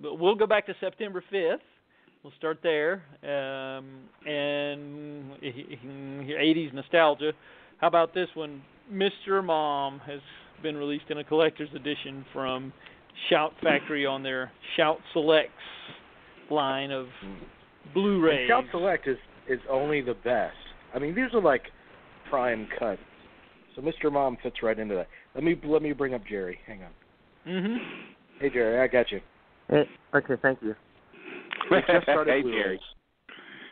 but we'll go back to September 5th. We'll start there. And 80s nostalgia. How about this one? Mr. Mom has been released in a collector's edition from Shout Factory on their Shout Selects line of Blu-rays. Shout Select is only the best. I mean, these are like prime cuts. So Mr. Mom fits right into that. Let me bring up Jerry. Hang on. Mm-hmm. Hey, Jerry, I got you. Hey, okay, thank you. We just started Hey, Blu-rays. Jerry.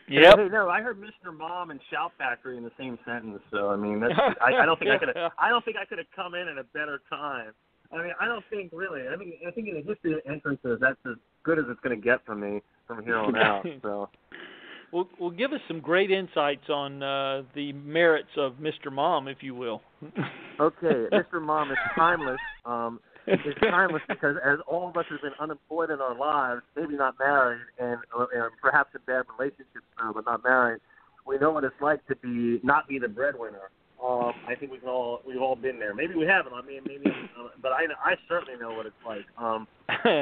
Yep. Hey, no, I heard Mr. Mom and Shout Factory in the same sentence. So I mean, that's, I don't think I could. I don't think I could have come in at a better time. I mean, I don't think really. I think in the history of entrances, that's as good as it's going to get from me from here on out. So. Well, give us some great insights on the merits of Mr. Mom, if you will. Okay, Mr. Mom is timeless. It's timeless because as all of us have been unemployed in our lives, maybe not married, and perhaps in bad relationships now, but not married, we know what it's like to not be the breadwinner. I think we've all been there. Maybe we haven't. I mean, maybe, but I certainly know what it's like.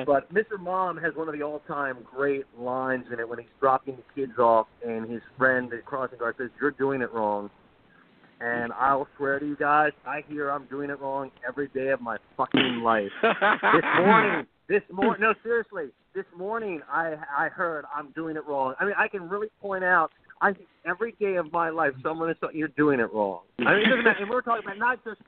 But Mr. Mom has one of the all-time great lines in it when he's dropping the kids off, and his friend at crossing guard says, "You're doing it wrong." And I'll swear to you guys, I hear I'm doing it wrong every day of my fucking life. This morning, no, seriously, this morning I heard I'm doing it wrong. I mean, I can really point out. I think every day of my life, someone is saying, "You're doing it wrong." I mean, it doesn't matter. And we're talking about not just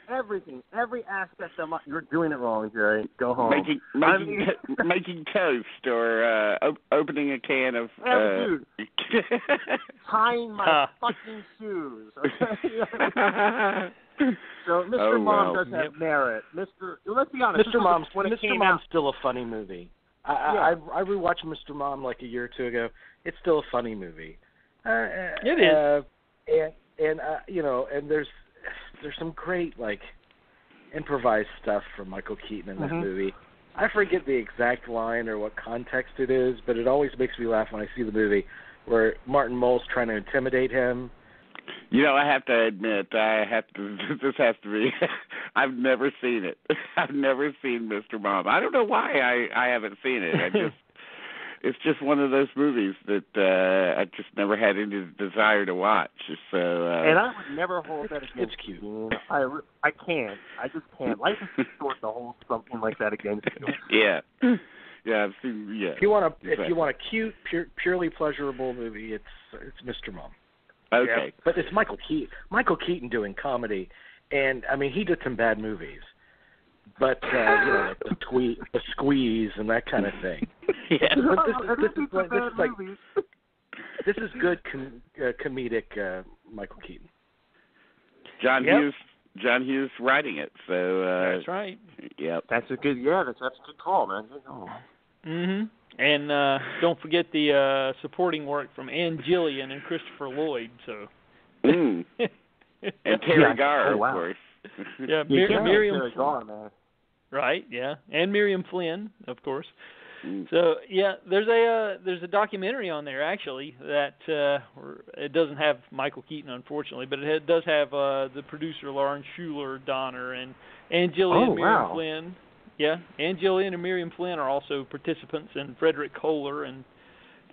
everything, every aspect of my. You're doing it wrong, Jerry. Go home. Making toast or opening a can of. Dude, tying my fucking shoes. Okay? So Mr. Mom does have merit. Let's be honest. Mr. Mom's still a funny movie. I rewatched Mr. Mom like a year or two ago. It's still a funny movie. It is. And there's some great like improvised stuff from Michael Keaton in that movie. I forget the exact line or what context it is, but it always makes me laugh when I see the movie where Martin Mull's trying to intimidate him. You know, I have to admit, this has to be, I've never seen it. I've never seen Mr. Mom. I don't know why I haven't seen it. It's just one of those movies that I just never had any desire to watch. So, and I would never hold that against it's cute. you. I can't. I just can't. Life is too short to hold something like that against you. Yeah. Yeah, I've seen. Yeah. If you want a cute, purely pleasurable movie, it's Mr. Mom. Okay. Yeah, but it's Michael Keaton doing comedy, and I mean he did some bad movies, but like the Squeeze and that kind of thing. Yeah. But this is good comedic Michael Keaton. John Hughes writing it, so that's right. Yep. That's a good call, man. Good call. Mhm. And don't forget the supporting work from Ann Gillian and Christopher Lloyd. So. And Terry Garr, of course. Yeah, Miriam Terry Garr, man. Right. Yeah, and Miriam Flynn, of course. So yeah, there's a documentary on there actually that it doesn't have Michael Keaton unfortunately, but it does have the producer Lauren Schuler Donner and Ann Gillian, Miriam Flynn. Yeah, Ann Gillian and Miriam Flynn are also participants, and Frederick Kohler, and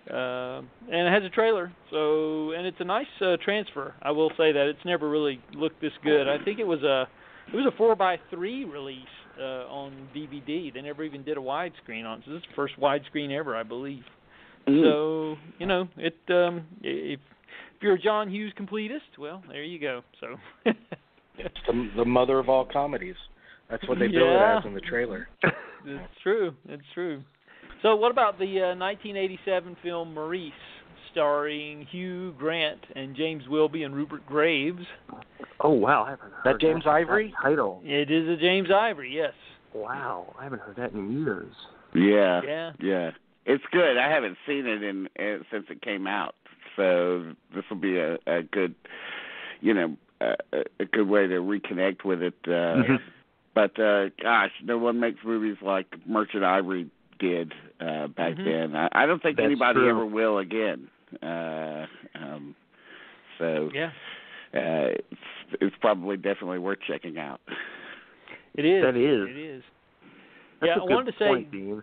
it has a trailer. So, and it's a nice transfer. I will say that it's never really looked this good. I think it was a 4:3 release on DVD. They never even did a widescreen on it. So this is the first widescreen ever, I believe. So if you're a John Hughes completist, well, there you go. So it's the mother of all comedies. That's what they bill it as in the trailer. It's true. It's true. So what about the 1987 film Maurice, starring Hugh Grant and James Wilby and Rupert Graves? Oh, wow. I haven't heard that James Ivory? That title. It is a James Ivory, yes. Wow. I haven't heard that in years. Yeah. It's good. I haven't seen it since it came out. So this will be a good, a good way to reconnect with it. But, gosh, no one makes movies like Merchant Ivory did back then. I don't think anybody ever will again. It's probably definitely worth checking out. It is. That is. It is. That's I wanted to say. Point, Dean.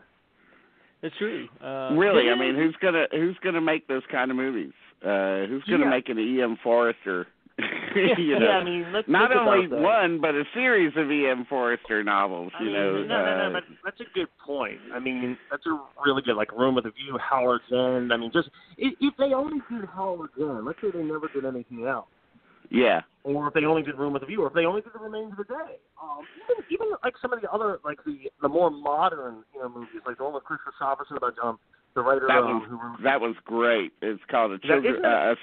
It's true. Really, I mean, who's gonna make those kind of movies? Who's gonna make an E.M. Forrester? You know, yeah, I mean, not only one, but a series of E.M. Forrester novels. No, that's a good point. I mean, that's a really good, like Room with a View, Howard's End. I mean, just if they only did Howard's End, let's say they never did anything else. Yeah. Or if they only did Room with a View, or if they only did The Remains of the Day. Even like some of the other, like the more modern, movies, like the one with Chris Christopherson about the writer who wrote. That was great. It's called A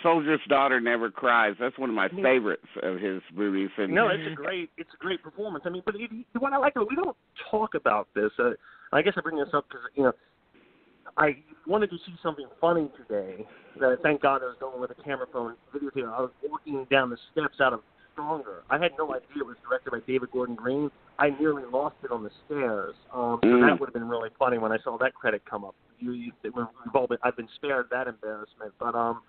Soldier's Daughter Never Cries. That's one of my favorites of his movies. And no, it's a great performance. I mean, but what I like, we don't talk about this. I guess I bring this up because I wanted to see something funny today. Thank God I was going with a camera phone videotape. I was walking down the steps out of Stronger. I had no idea it was directed by David Gordon Green. I nearly lost it on the stairs. So that would have been really funny when I saw that credit come up. I've been spared that embarrassment. But no,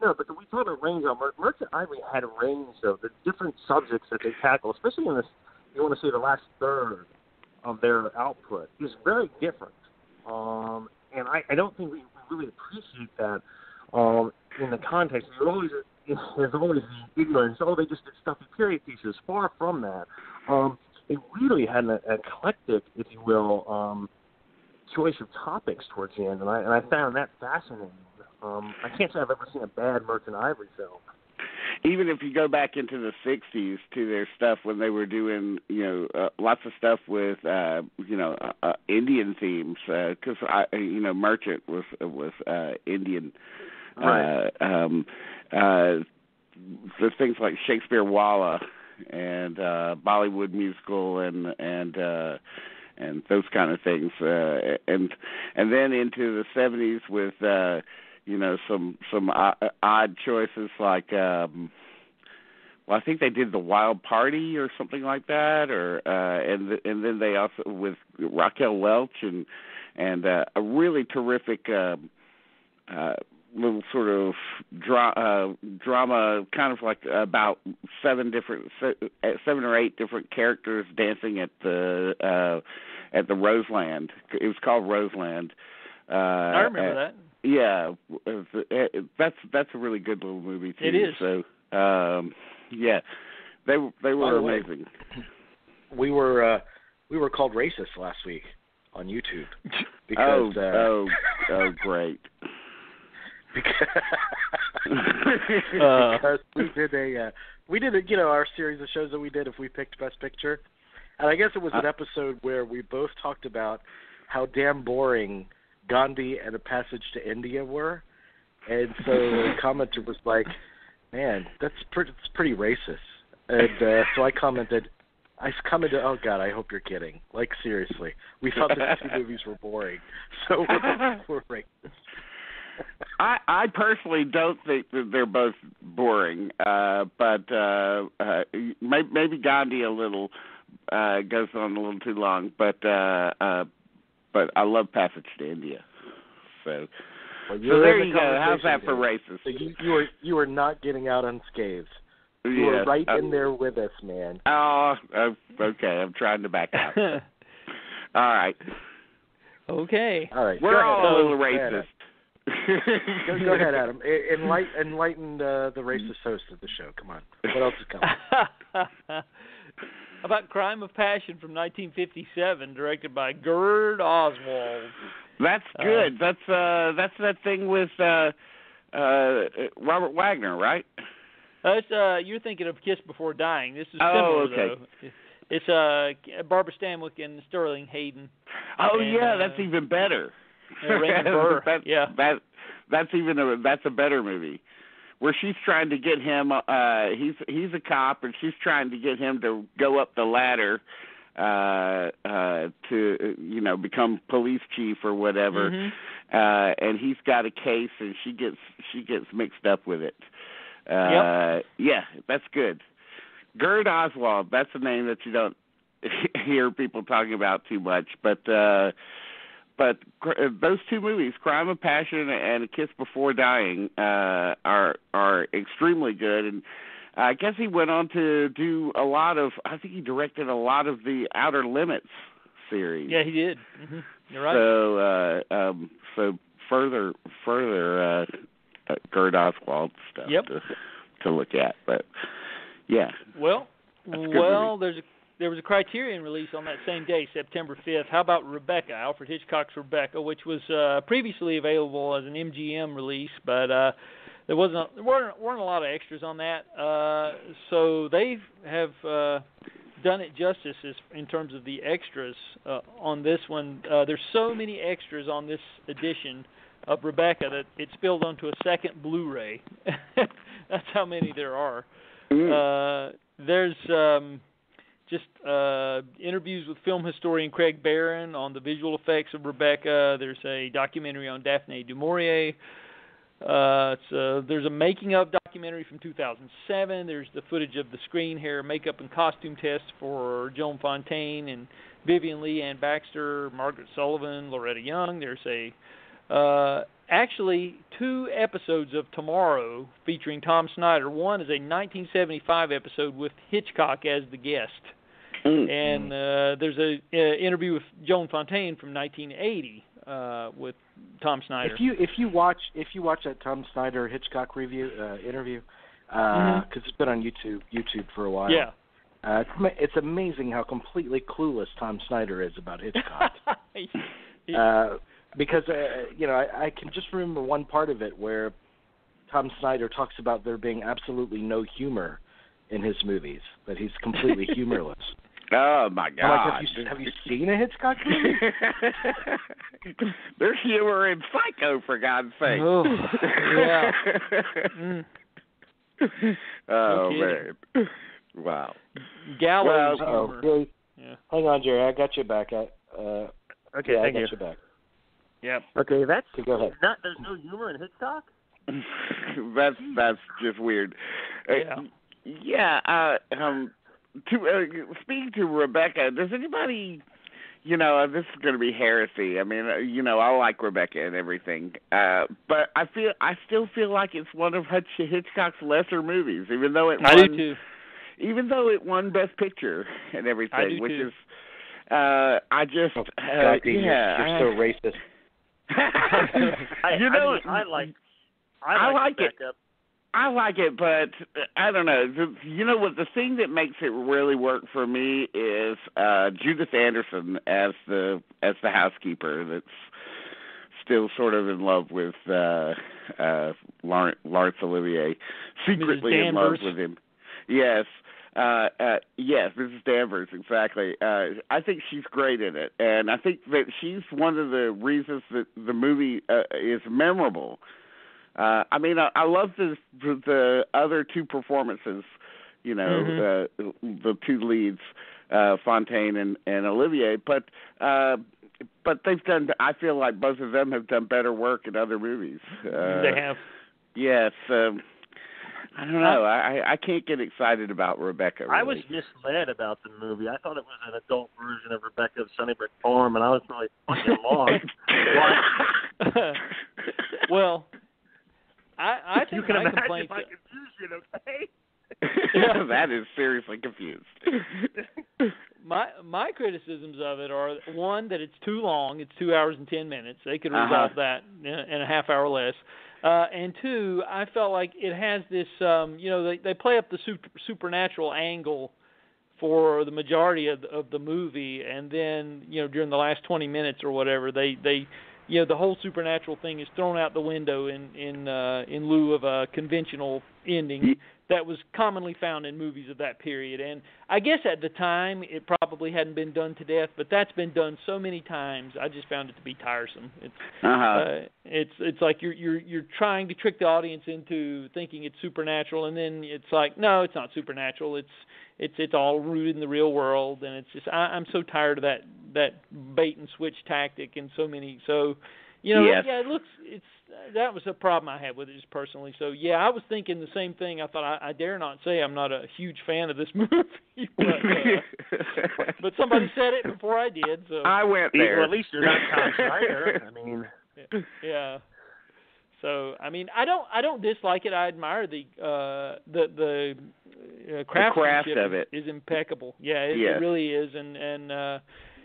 but we talk about range. Merchant Ivory had a range, though. The different subjects that they tackle, especially in this, you want to say the last third of their output, is very different. And I don't think we really appreciate that in the context. There's always the ignorance. Oh, they just did stuffy period pieces. Far from that. It really had an eclectic, if you will, choice of topics towards the end, and I found that fascinating. I can't say I've ever seen a bad Merchant Ivory film. Even if you go back into the 60s to their stuff when they were doing, lots of stuff with, Indian themes, because Merchant was Indian. Right. The things like Shakespeare Walla and Bollywood musical and those kind of things, and then into the 70s with some odd choices like I think they did The Wild Party or something like that, or and then they also with Raquel Welch and a really terrific little sort of drama, kind of like about 7 or 8 different characters dancing at the Roseland. It was called Roseland. I remember that. Yeah, that's a really good little movie too. It is. So yeah, they were amazing. We were called racist last week on YouTube because great. Because we did our series of shows that we did if we picked Best Picture, and I guess it was an episode where we both talked about how damn boring Gandhi and A Passage to India were, and so the commenter was like, "Man, it's pretty racist," and so I commented, "Oh God, I hope you're kidding. Like seriously, we thought the 2 movies were boring, so we're racist." I personally don't think that they're both boring, but maybe Gandhi a little goes on a little too long, but I love Passage to India. So there you go. How's that for racist? So you are not getting out unscathed. You were right in there with us, man. Oh, okay. I'm trying to back out. All right. Okay. All right. We're all a little racist. Go ahead, Adam. Enlighten the racist host of the show. Come on. What else is coming? About Crime of Passion from 1957, directed by Gerd Oswald. That's good. That's that thing with Robert Wagner, right? You're thinking of Kiss Before Dying. This is similar, okay. though. It's Barbara Stanwyck and Sterling Hayden. Oh, yeah, that's even better. Raymond Burr. That's a better movie, where she's trying to get him. He's a cop, and she's trying to get him to go up the ladder to become police chief or whatever. Mm-hmm. And he's got a case, and she gets mixed up with it. Yeah, that's good. Gerd Oswald. That's a name that you don't hear people talking about too much, but those 2 movies, Crime of Passion and A Kiss Before Dying, are extremely good. And I guess he went on to do I think he directed a lot of the Outer Limits series. Yeah, he did. You're right. So further Gerd Oswald stuff to look at, but yeah. Well, there was a Criterion release on that same day, September 5th. How about Rebecca, Alfred Hitchcock's Rebecca, which was previously available as an MGM release, but there weren't a lot of extras on that. So they have done it justice in terms of the extras on this one. There's so many extras on this edition of Rebecca that it spilled onto a second Blu-ray. That's how many there are. There's just interviews with film historian Craig Barron on the visual effects of Rebecca. There's a documentary on Daphne du Maurier. There's a making-of documentary from 2007. There's the footage of the screen, hair, makeup, and costume tests for Joan Fontaine and Vivien Leigh, Ann Baxter, Margaret Sullivan, Loretta Young. There's actually 2 episodes of Tomorrow featuring Tom Snyder. One is a 1975 episode with Hitchcock as the guest. And there's an interview with Joan Fontaine from 1980 with Tom Snyder. If you watch that Tom Snyder Hitchcock interview, because it's been on YouTube for a while. Yeah. It's amazing how completely clueless Tom Snyder is about Hitchcock. Because I can just remember one part of it where Tom Snyder talks about there being absolutely no humor in his movies, that he's completely humorless. Oh my God! Like, have you seen a Hitchcock movie? There's humor in Psycho, for God's sake. Oh, yeah. Oh man! Wow. Gallows humor. Really? Yeah. Hang on, Jerry. I got you back. Okay, I thank got you. you back. Yep. Okay, that's go ahead. There's no humor in Hitchcock. That's just weird. Speaking to Rebecca, does anybody, this is going to be heresy. I mean, I like Rebecca and everything, but I still feel like it's one of Hitchcock's lesser movies, even though it won. I do too. Even though it won Best Picture and everything, I do which too. is, I just, you're so racist. I like it. I like it, but I don't know. What the thing that makes it really work for me is Judith Anderson as the housekeeper that's still sort of in love with Laurence Olivier, secretly in love with him. Yes. Yes, Mrs. Danvers, exactly. I think she's great in it, and I think that she's one of the reasons that the movie is memorable. I mean, I love the other 2 performances, the 2 leads, Fontaine and Olivier, but they've done. I feel like both of them have done better work in other movies. They have. Yes. I don't know. I can't get excited about Rebecca, really. I was misled about the movie. I thought it was an adult version of Rebecca of Sunnybrook Farm, and I was really fucking lost. Well, I think you can imagine complaint my confusion, okay? Yeah, that is seriously confused. My criticisms of it are, one, that it's too long. It's 2 hours and 10 minutes. They could resolve that in a half hour less. And 2, I felt like it has this, they play up the supernatural angle for the majority of the movie, and then, during the last 20 minutes or whatever, they the whole supernatural thing is thrown out the window in lieu of a conventional ending that was commonly found in movies of that period. And I guess at the time it probably hadn't been done to death, but that's been done so many times. I just found it to be tiresome. It's like you're trying to trick the audience into thinking it's supernatural, and then it's like, no, it's not supernatural. It's all rooted in the real world, and it's just I'm so tired of that bait and switch tactic and so many. So, yes. that was a problem I had with it just personally. So, yeah, I was thinking the same thing. I thought I dare not say I'm not a huge fan of this movie, but somebody said it before I did. So I went there. Well, at least you're not Tom Snyder. I mean, yeah. So, I mean, I don't dislike it. I admire the craftsmanship of it is impeccable. Yeah, it really is, and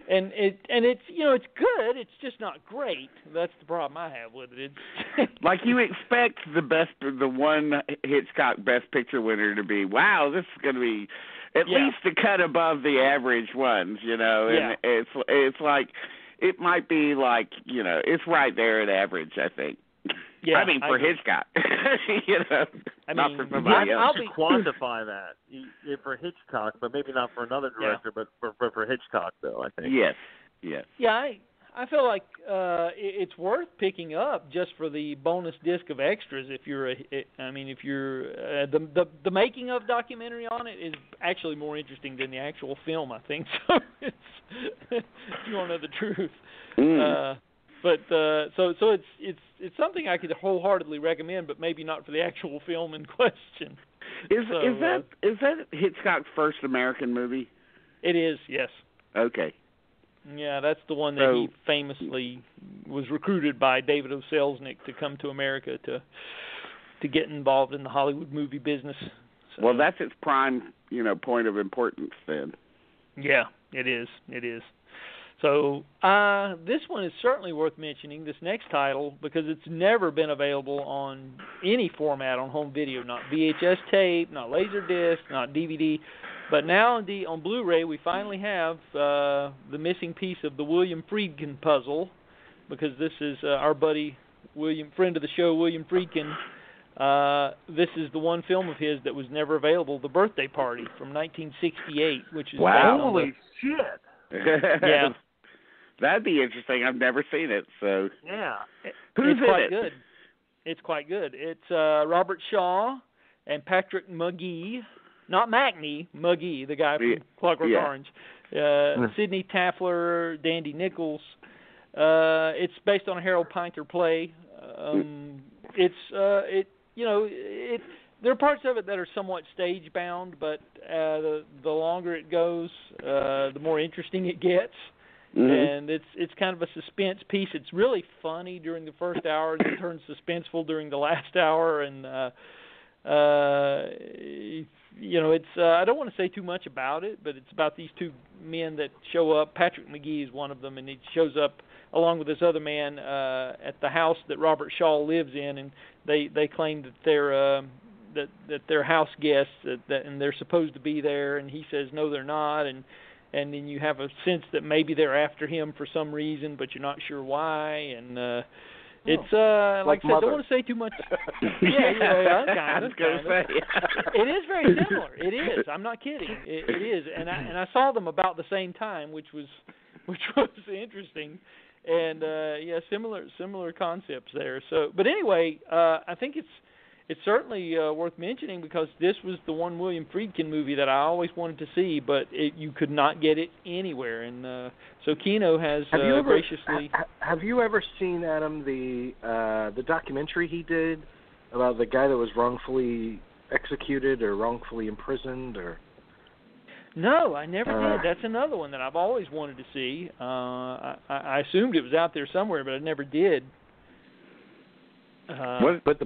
And it's it's good. It's just not great. That's the problem I have with it. It's like you expect the one Hitchcock Best Picture winner to be, wow, this is going to be at least a cut above the average ones, And it's like it might be like it's right there at average, I think. Yeah, I mean, for Hitchcock, not for somebody else. I'll quantify that for Hitchcock, but maybe not for another director, but for Hitchcock, though, I think. Yes. Yeah, I feel like it's worth picking up just for the bonus disc of extras. If you're the making of documentary on it is actually more interesting than the actual film, I think. So if you want to know the truth. But so it's something I could wholeheartedly recommend, but maybe not for the actual film in question. Is that Hitchcock's first American movie? It is, yes. Okay. Yeah, that's the one that he famously was recruited by David O. Selznick to come to America to get involved in the Hollywood movie business. So, well, that's its prime, point of importance then. Yeah, it is. It is. So this one is certainly worth mentioning, this next title, because it's never been available on any format on home video, not VHS tape, not Laserdisc, not DVD. But now on Blu-ray, we finally have the missing piece of the William Friedkin puzzle, because this is our buddy, friend of the show, William Friedkin. This is the one film of his that was never available, The Birthday Party from 1968, which is holy shit! Yeah. That'd be interesting. I've never seen it, so yeah. It's quite good. It's quite good. It's Robert Shaw and Patrick McGee, not Mackney, McGee, the guy from Clockwork Orange. Sidney Taffler, Dandy Nichols. It's based on a Harold Pinter play. There are parts of it that are somewhat stage bound, but the longer it goes, the more interesting it gets. And it's kind of a suspense piece. It's really funny during the first hour, and it turns suspenseful during the last hour. And it's I don't want to say too much about it, but it's about these two men that show up. Patrick McGee is one of them, and he shows up along with this other man at the house that Robert Shaw lives in, and they claim that they're that they're house guests and they're supposed to be there, and he says no, they're not, and then you have a sense that maybe they're after him for some reason, but you're not sure why, and it's like I said, don't want to say too much. Kind of. It is very similar. It is. I'm not kidding. It is, and I saw them about the same time, which was interesting, and similar concepts there. So, but anyway, I think it's certainly worth mentioning because this was the one William Friedkin movie that I always wanted to see, but you could not get it anywhere. And so Kino has graciously... Have you ever seen, Adam, the documentary he did about the guy that was wrongfully executed or wrongfully imprisoned? Or No, I never did. That's another one that I've always wanted to see. I assumed it was out there somewhere, but I never did. But the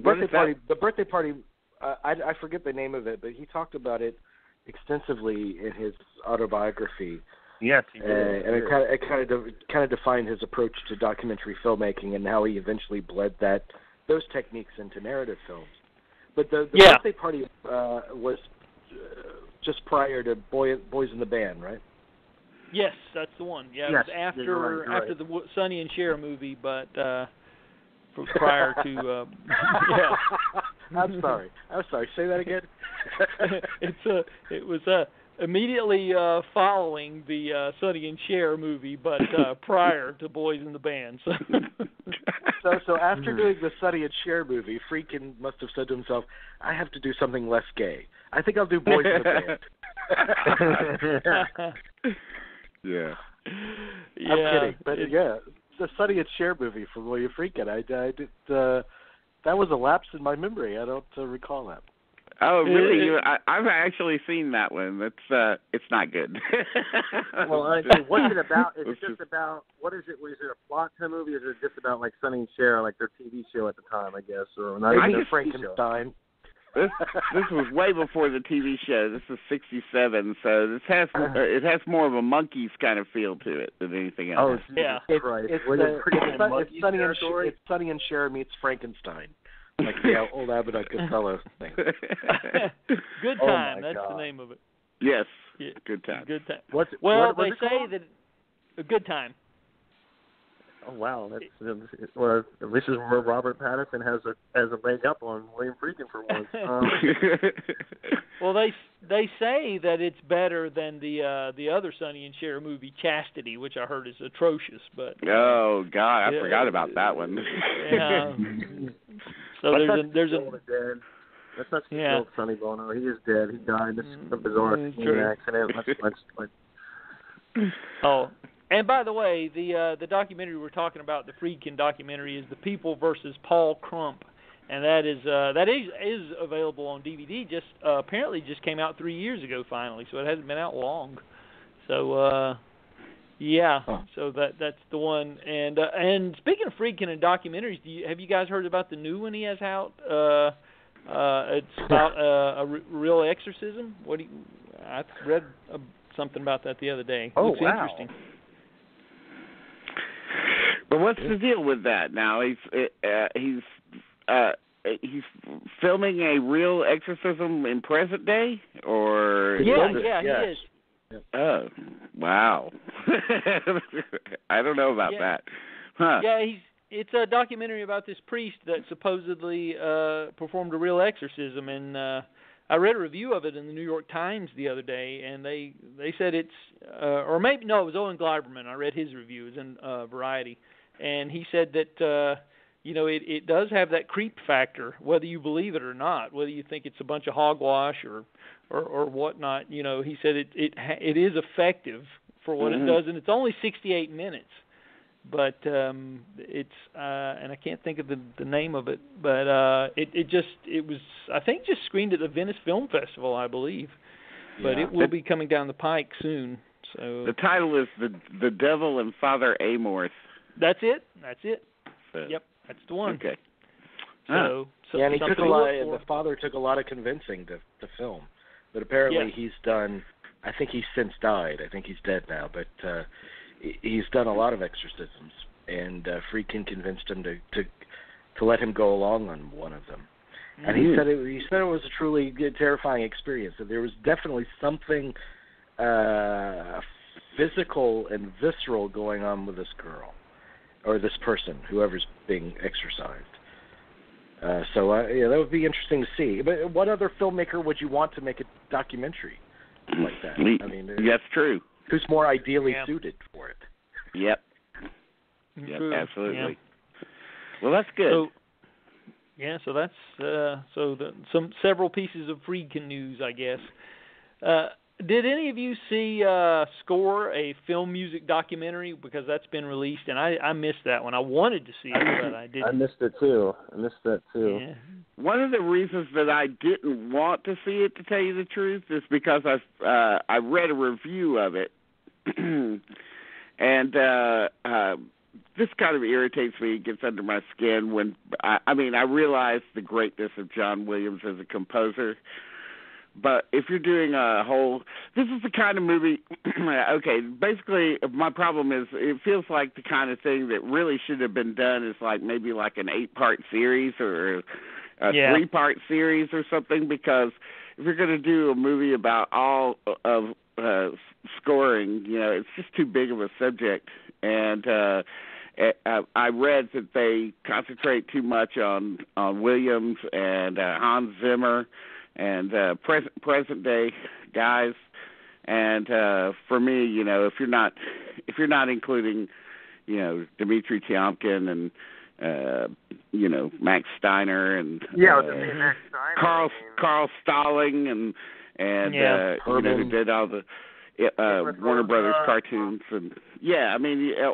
birthday party, I forget the name of it, but he talked about it extensively in his autobiography. Yes, he did. And it kind of defined his approach to documentary filmmaking and how he eventually bled those techniques into narrative films. But the birthday party was just prior to Boys in the Band, right? Yes, that's the one. Yeah, it was after the Sonny and Cher movie, but. Prior to, I'm sorry. Say that again. It was immediately following the Sonny and Cher movie, but prior to Boys in the Band. So after doing the Sonny and Cher movie, Friedkin must have said to himself, "I have to do something less gay. I think I'll do Boys in the Band." Yeah. I'm kidding, but the Sonny and Cher movie from William Friedkin. I did. That was a lapse in my memory. I don't recall that. Oh, really? I've actually seen that one. It's not good. Well, what's it about? Is it just about what is it? Was it a plot to the movie? Or is it just about like Sonny and Cher, like their TV show at the time? I guess, or not even Frankenstein. This was way before the TV show. This is '67, so this has it has more of a Monkees kind of feel to it than anything else. Oh, yeah. It's Sonny and Cher meets Frankenstein, like the old Abbott and Costello thing. Good Time. That's the name of it. Yes. Yeah. Good Time. Good Time. What they say called? that a Good Time. Oh wow, this is where Robert Pattinson has a leg up on William Friedkin for once. Well, they say that it's better than the other Sonny and Cher movie, Chastity, which I heard is atrocious. But oh God, I forgot about that one. Yeah. So there's a. Let's not kill Sonny Bono. He is dead. He died. This is a bizarre accident. Let's. Oh. And by the way, the documentary we're talking about, the Friedkin documentary, is The People versus Paul Crump, and that is available on DVD. Just apparently just came out 3 years ago finally, so it hasn't been out long. So so that's the one. And speaking of Friedkin and documentaries, have you guys heard about the new one he has out? It's about a real exorcism. I read something about that the other day. Oh, Looks wow. Interesting. But what's the deal with that? Now he's filming a real exorcism in present day, or he is. Oh, wow! I don't know about that. Huh? Yeah, it's a documentary about this priest that supposedly performed a real exorcism, and I read a review of it in the New York Times the other day, and they said it's or maybe no, it was Owen Gleiberman. I read his review. It was in Variety. And he said that, it does have that creep factor, whether you believe it or not, whether you think it's a bunch of hogwash or whatnot. He said it is effective for what it does, and it's only 68 minutes. But it's and I can't think of the name of it, but it was I think just screened at the Venice Film Festival, I believe. But it will be coming down the pike soon. So the title is The Devil and Father Amorth. That's it. Yep, that's the one. Okay. And he took a lot. The father took a lot of convincing to film, but apparently he's done. I think he's since died. I think he's dead now, but he's done a lot of exorcisms, and Friedkin convinced him to let him go along on one of them. And he said it was a truly good, terrifying experience. That there was definitely something physical and visceral going on with this girl. Or this person, whoever's being exorcised. That would be interesting to see. But what other filmmaker would you want to make a documentary like that? I mean, that's true. Who's more ideally suited for it? Yep. True. Absolutely. Yeah. Well, that's good. So that's several pieces of Friedkin news, I guess. Did any of you see Score, a film music documentary? Because that's been released, and I missed that one. I wanted to see it, but I didn't. I missed it too. Yeah. One of the reasons that I didn't want to see it, to tell you the truth, is because I read a review of it, and this kind of irritates me. It gets under my skin when I realize the greatness of John Williams as a composer. But if you're doing this is the kind of movie, okay, basically my problem is it feels like the kind of thing that really should have been done is maybe an 8-part series or a 3-part series or something, because if you're going to do a movie about all of scoring, it's just too big of a subject. And I read that they concentrate too much on Williams and Hans Zimmer and present day guys, and for me, if you're not including, Dmitri Tiomkin and Max Steiner and Max Steiner, Carl Stalling and who did all the Warner Brothers cartoons and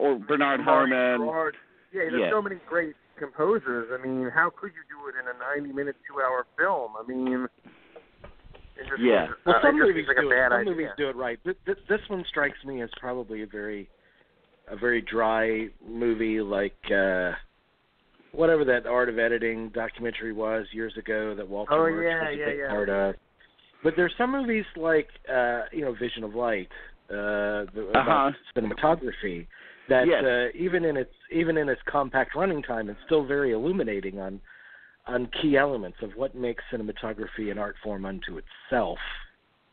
or Bernard Herrmann. There's so many great composers. I mean, how could you do it in a 90-minute, 2-hour film? I mean, some movies do it right. This one strikes me as probably a very dry movie, like whatever that Art of Editing documentary was years ago that Walter Murch was a big part of. But there's some movies like Vision of Light, about cinematography, that even in its compact running time, it's still very illuminating on key elements of what makes cinematography an art form unto itself.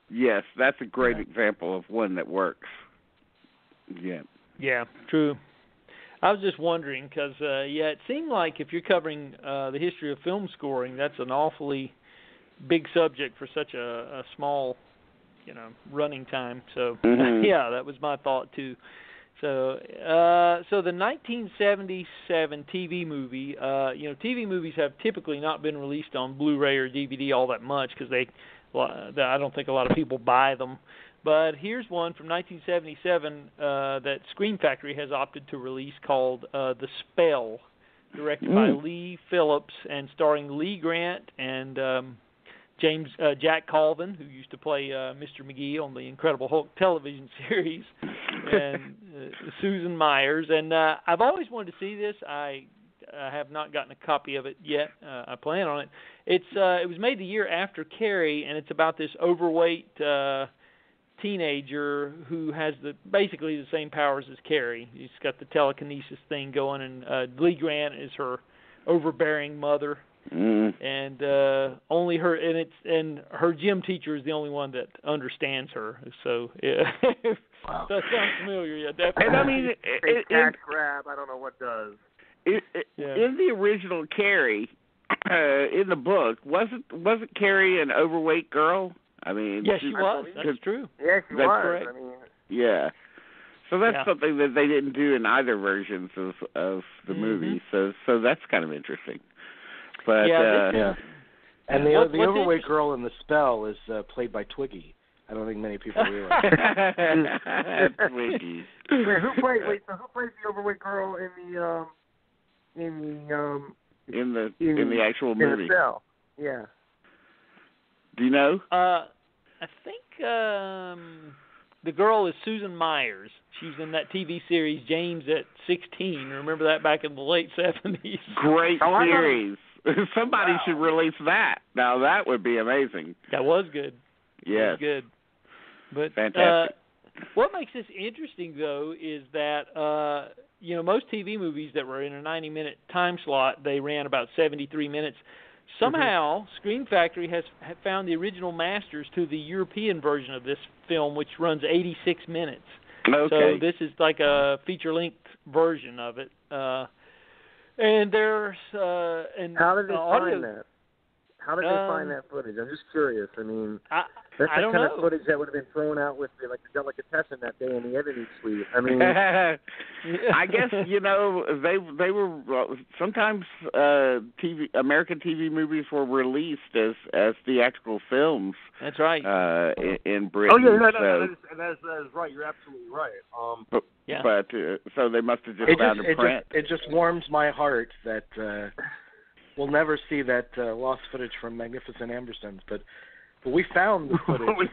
Yes, that's a great example of one that works. Yeah, true. I was just wondering because, it seemed like if you're covering the history of film scoring, that's an awfully big subject for such a small, running time. So, that was my thought too. So, the 1977 TV movie, TV movies have typically not been released on Blu-ray or DVD all that much because I don't think a lot of people buy them. But here's one from 1977 that Screen Factory has opted to release called The Spell, directed by Lee Phillips and starring Lee Grant and Jack Colvin, who used to play Mr. McGee on the Incredible Hulk television series, and Susan Myers. And I've always wanted to see this. I have not gotten a copy of it yet. I plan on it. It was made the year after Carrie, and it's about this overweight teenager who has basically the same powers as Carrie. He's got the telekinesis thing going, and Lee Grant is her overbearing mother. And only her, and her gym teacher is the only one that understands her. So that sounds familiar, definitely. And I mean, cash grab. I don't know what does. In the original Carrie, in the book, wasn't Carrie an overweight girl? I mean, yes, she was. That's true. Yeah, she was. Correct. I mean, yeah. So that's something that they didn't do in either versions of the movie. So that's kind of interesting. But and the overweight girl in The Spell is played by Twiggy. I don't think many people realize. Twiggy. Wait, who plays the overweight girl in the actual movie? In The Spell. Yeah. Do you know? I think the girl is Susan Myers. She's in that TV series James at 16. Remember that back in the late 70s? Great series. Somebody should release that. Now that would be amazing. That was good. Yes. Good. But fantastic. What makes this interesting though is that most TV movies that were in a 90-minute time slot, they ran about 73 minutes. Somehow, Screen Factory has found the original masters to the European version of this film, which runs 86 minutes. Okay. So this is like a feature-length version of it. And there's how did they find that? How did they find that footage? I'm just curious. I mean, that's the kind of footage that would have been thrown out with the delicatessen that day in the editing suite. I mean, I guess they were sometimes American TV movies were released as theatrical films. That's right. In Britain. Oh yeah, that is right. You're absolutely right. But so they must have just found a print. It just warms my heart that we'll never see that lost footage from Magnificent Ambersons, but we found the footage from The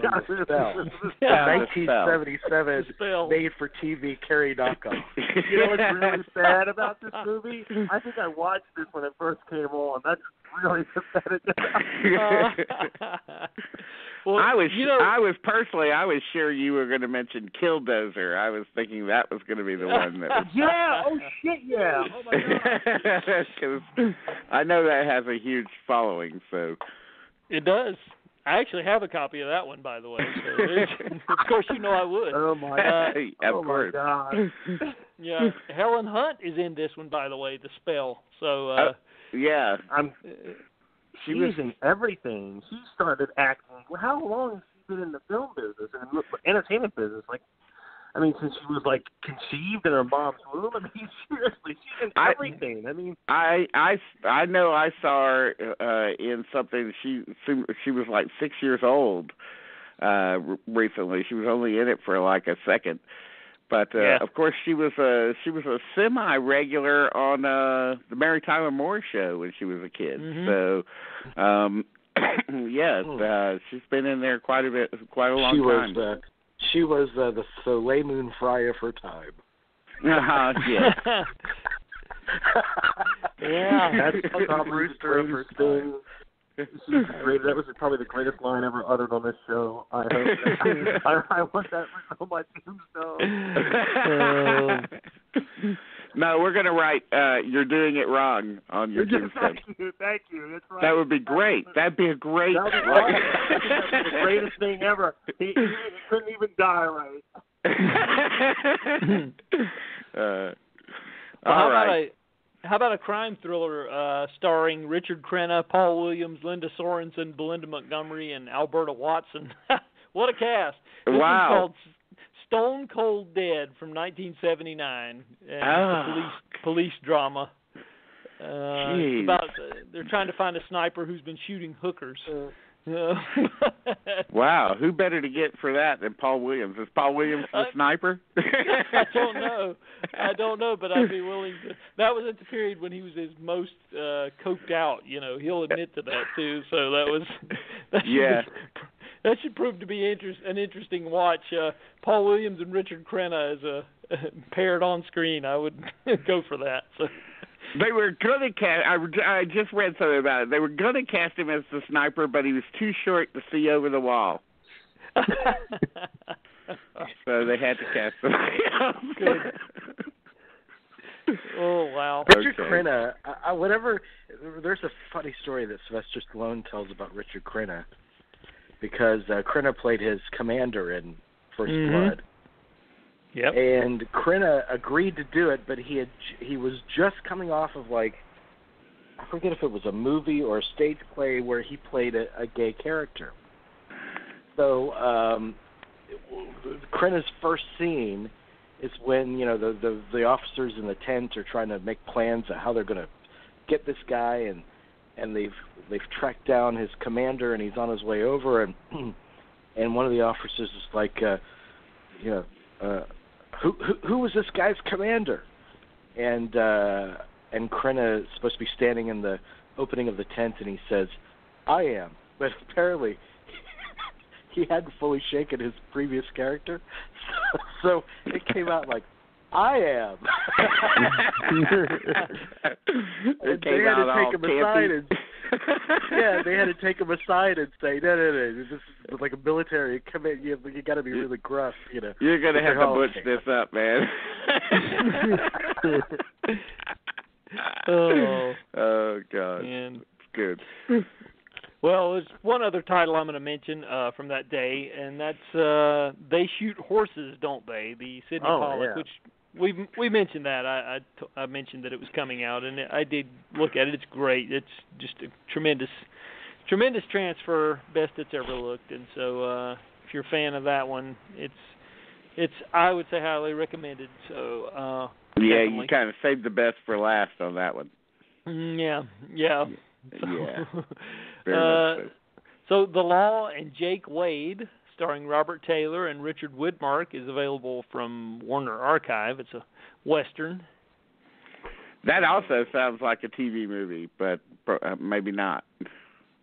Spell, the 1977 made-for-TV Carrie knockoff. You know what's really sad about this movie? I think I watched this when it first came on. That's really pathetic. Well, I was sure you were going to mention Killdozer. I was thinking that was going to be the one that was... Yeah, oh shit, yeah. Oh my God. 'Cause I know that has a huge following, so... It does. I actually have a copy of that one, by the way. So of course, I would. Oh my God! Of course. My God! Yeah, Helen Hunt is in this one, by the way. The Spell. So. Yeah. She's in everything. She started acting. Well, how long has she been in the film business and the entertainment business? Since she was conceived in her mom's womb. I mean, seriously, she's in everything. I know I saw her in something. She was 6 years old recently. She was only in it for a second, but of course she was a semi-regular on the Mary Tyler Moore Show when she was a kid. Mm-hmm. So she's been in there quite a long time. She was the Soleil Moon Fry of her time. Yeah. Yeah. That's probably the greatest thing. That was probably the greatest line ever uttered on this show. I hope. I want that written on my tombstone. No, we're going to write, you're doing it wrong on your tombstone. Thank you. That's right. That would be great. That'd be a great... That would be right. That'd be the greatest thing ever. He couldn't even die right. All right. How about a crime thriller starring Richard Crenna, Paul Williams, Linda Sorensen, Belinda Montgomery, and Alberta Watson? What a cast. This is called Stone Cold Dead from 1979. And police drama. It's about they're trying to find a sniper who's been shooting hookers. Wow, who better to get for that than Paul Williams? Is Paul Williams the sniper? I don't know, but I'd be willing to. That was at the period when he was his most coked out. He'll admit to that too. So that should prove to be an interesting watch. Paul Williams and Richard Crenna as paired on screen. I would go for that. So. They were going to cast... I just read something about it. They were going to cast him as the sniper, but he was too short to see over the wall. So they had to cast somebody else. Good. Oh, wow. Richard Crenna, there's a funny story that Sylvester Stallone tells about Richard Crenna, because Crenna played his commander in First Blood. Yep. And Crenna agreed to do it, but he was just coming off of, I forget if it was a movie or a stage play where he played a gay character. So Crenna's first scene is when the officers in the tent are trying to make plans of how they're going to get this guy, and they've tracked down his commander, and he's on his way over, and one of the officers is like, who was this guy's commander? And Crenna is supposed to be standing in the opening of the tent, and he says, I am. But apparently he hadn't fully shaken his previous character, so it came out like, I am. And they had to take him aside they had to take him aside and say, no, this is like a military command. You got to be really gruff, You're gonna have to butch this up, man. Oh God, man. It's good. Well, there's one other title I'm going to mention from that day, and that's They Shoot Horses, Don't They? The Sidney Pollack, which we mentioned that. I mentioned that it was coming out, and I did look at it. It's great. It's just a tremendous transfer, best it's ever looked. And so if you're a fan of that one, it's I would say highly recommended. So definitely. You kind of saved the best for last on that one. Yeah. Very much so The Law and Jake Wade, starring Robert Taylor and Richard Widmark, is available from Warner Archive. It's a Western. That also sounds like a TV movie, but maybe not.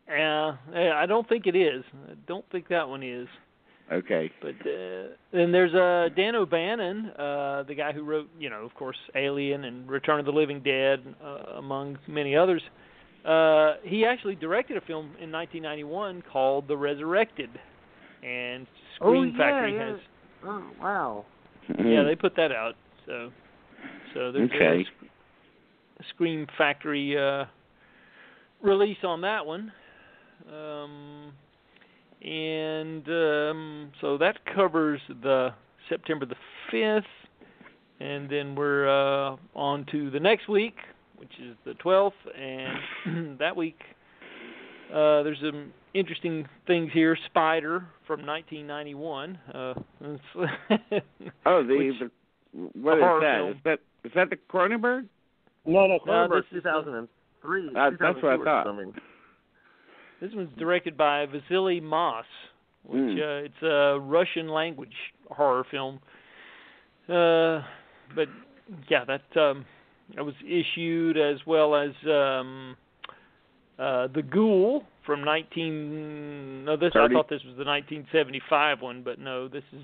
I don't think it is. I don't think that one is. Okay. But then there's Dan O'Bannon, the guy who wrote, of course, Alien and Return of the Living Dead, among many others. He actually directed a film in 1991 called The Resurrected, and Scream Factory has. Oh wow! Yeah, they put that out. So there's a Scream Factory release on that one, so that covers the September the 5th, and then we're on to the next week, which is the 12th, and that week there's some interesting things here. Spider from 1991. What is that? Is that the Cronenberg? No, Cronenberg 2003. That's what I thought. This one's directed by Vasily Mas, which it's a Russian language horror film. But yeah, that was issued, as well as The Ghoul from I thought this was the 1975 one, but no, this is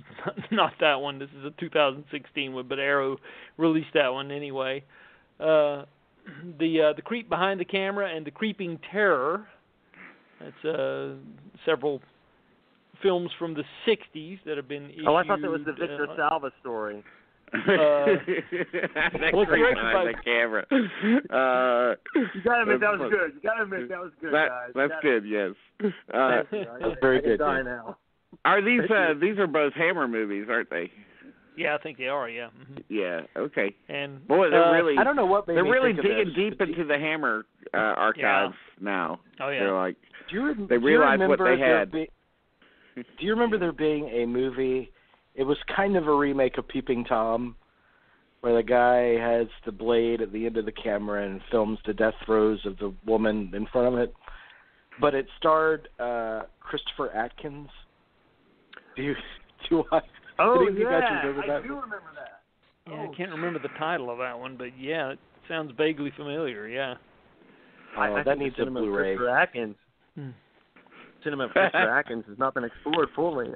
not that one. This is a 2016 one, but Arrow released that one anyway. the Creep Behind the Camera and The Creeping Terror. That's several films from the 60s that have been issued. Oh, I thought that was the Victor Salva story. That's Creep Behind the Camera. You gotta admit that was good. You gotta admit that was good, guys. That's good. Yes. That's very good. Now. Are these are both Hammer movies, aren't they? Yeah, I think they are. Yeah. Mm-hmm. Yeah. Okay. And boy, they're really. I don't know what made they're me really think of digging this. deep into the Hammer archives now. Oh yeah. They're like they realize what they had. Do you remember there being a movie? It was kind of a remake of Peeping Tom, where the guy has the blade at the end of the camera and films the death throes of the woman in front of it. But it starred Christopher Atkins. Oh, you guys remember that? I do remember that. Yeah, I can't remember the title of that one, but yeah, it sounds vaguely familiar. Yeah. That needs a Blu-ray. Christopher Atkins. Cinema of Christopher Atkins has not been explored fully.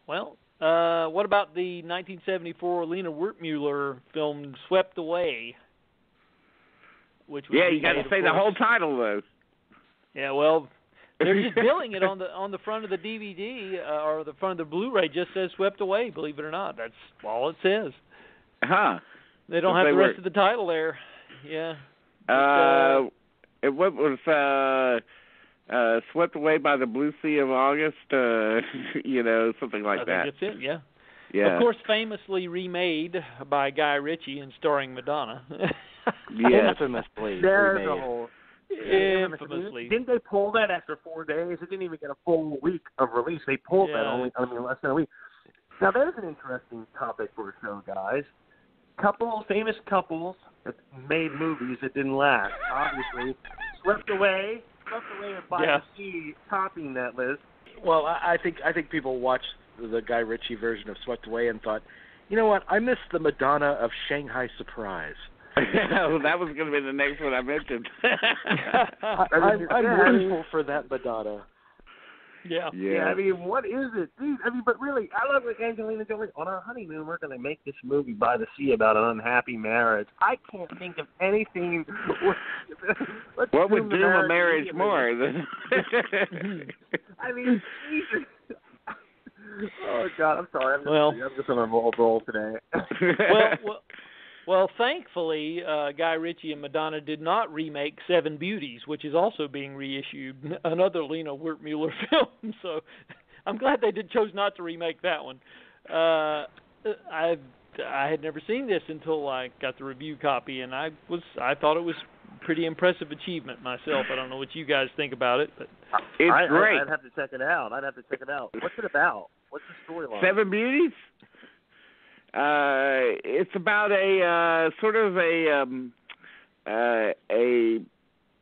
Well, what about the 1974 Lena Wertmuller film Swept Away? Which was you got to say the whole title though. Yeah, well, they're just billing it on the front of the DVD or the front of the Blu-ray. Just says "Swept Away." Believe it or not, that's all it says. Huh? They don't have the rest of the title there. Yeah. What was Swept Away by the Blue Sea of August? Something like that. I think that's it. Yeah. Yeah. Of course, famously remade by Guy Ritchie and starring Madonna. Yeah. Infamously There's remade. a whole. Infamously. Didn't they pull that after 4 days? It didn't even get a full week of release. They pulled that less than a week. Now, there's an interesting topic for a show, guys. Famous couples that made movies that didn't last. Obviously, Swept Away and By the Sea topping that list. Well, I think people watched the Guy Ritchie version of Swept Away and thought, you know what, I missed the Madonna of Shanghai Surprise. Well, that was going to be the next one I mentioned. I'm grateful for that Madonna. Yeah. I mean, what is it? Dude, but really, I love like Angelina Jolie. On our honeymoon, we're going to make this movie By the Sea about an unhappy marriage. I can't think of anything. What would doom a marriage more? I mean, Jesus. Oh, God, I'm sorry. I'm just on a roll today. Well, thankfully, Guy Ritchie and Madonna did not remake Seven Beauties, which is also being reissued, another Lena Wertmuller film. So I'm glad they chose not to remake that one. I had never seen this until I got the review copy, and I thought it was pretty impressive achievement myself. I don't know what you guys think about it, but it's great. I'd have to check it out. What's it about? What's the storyline? Seven Beauties? It's about a sort of a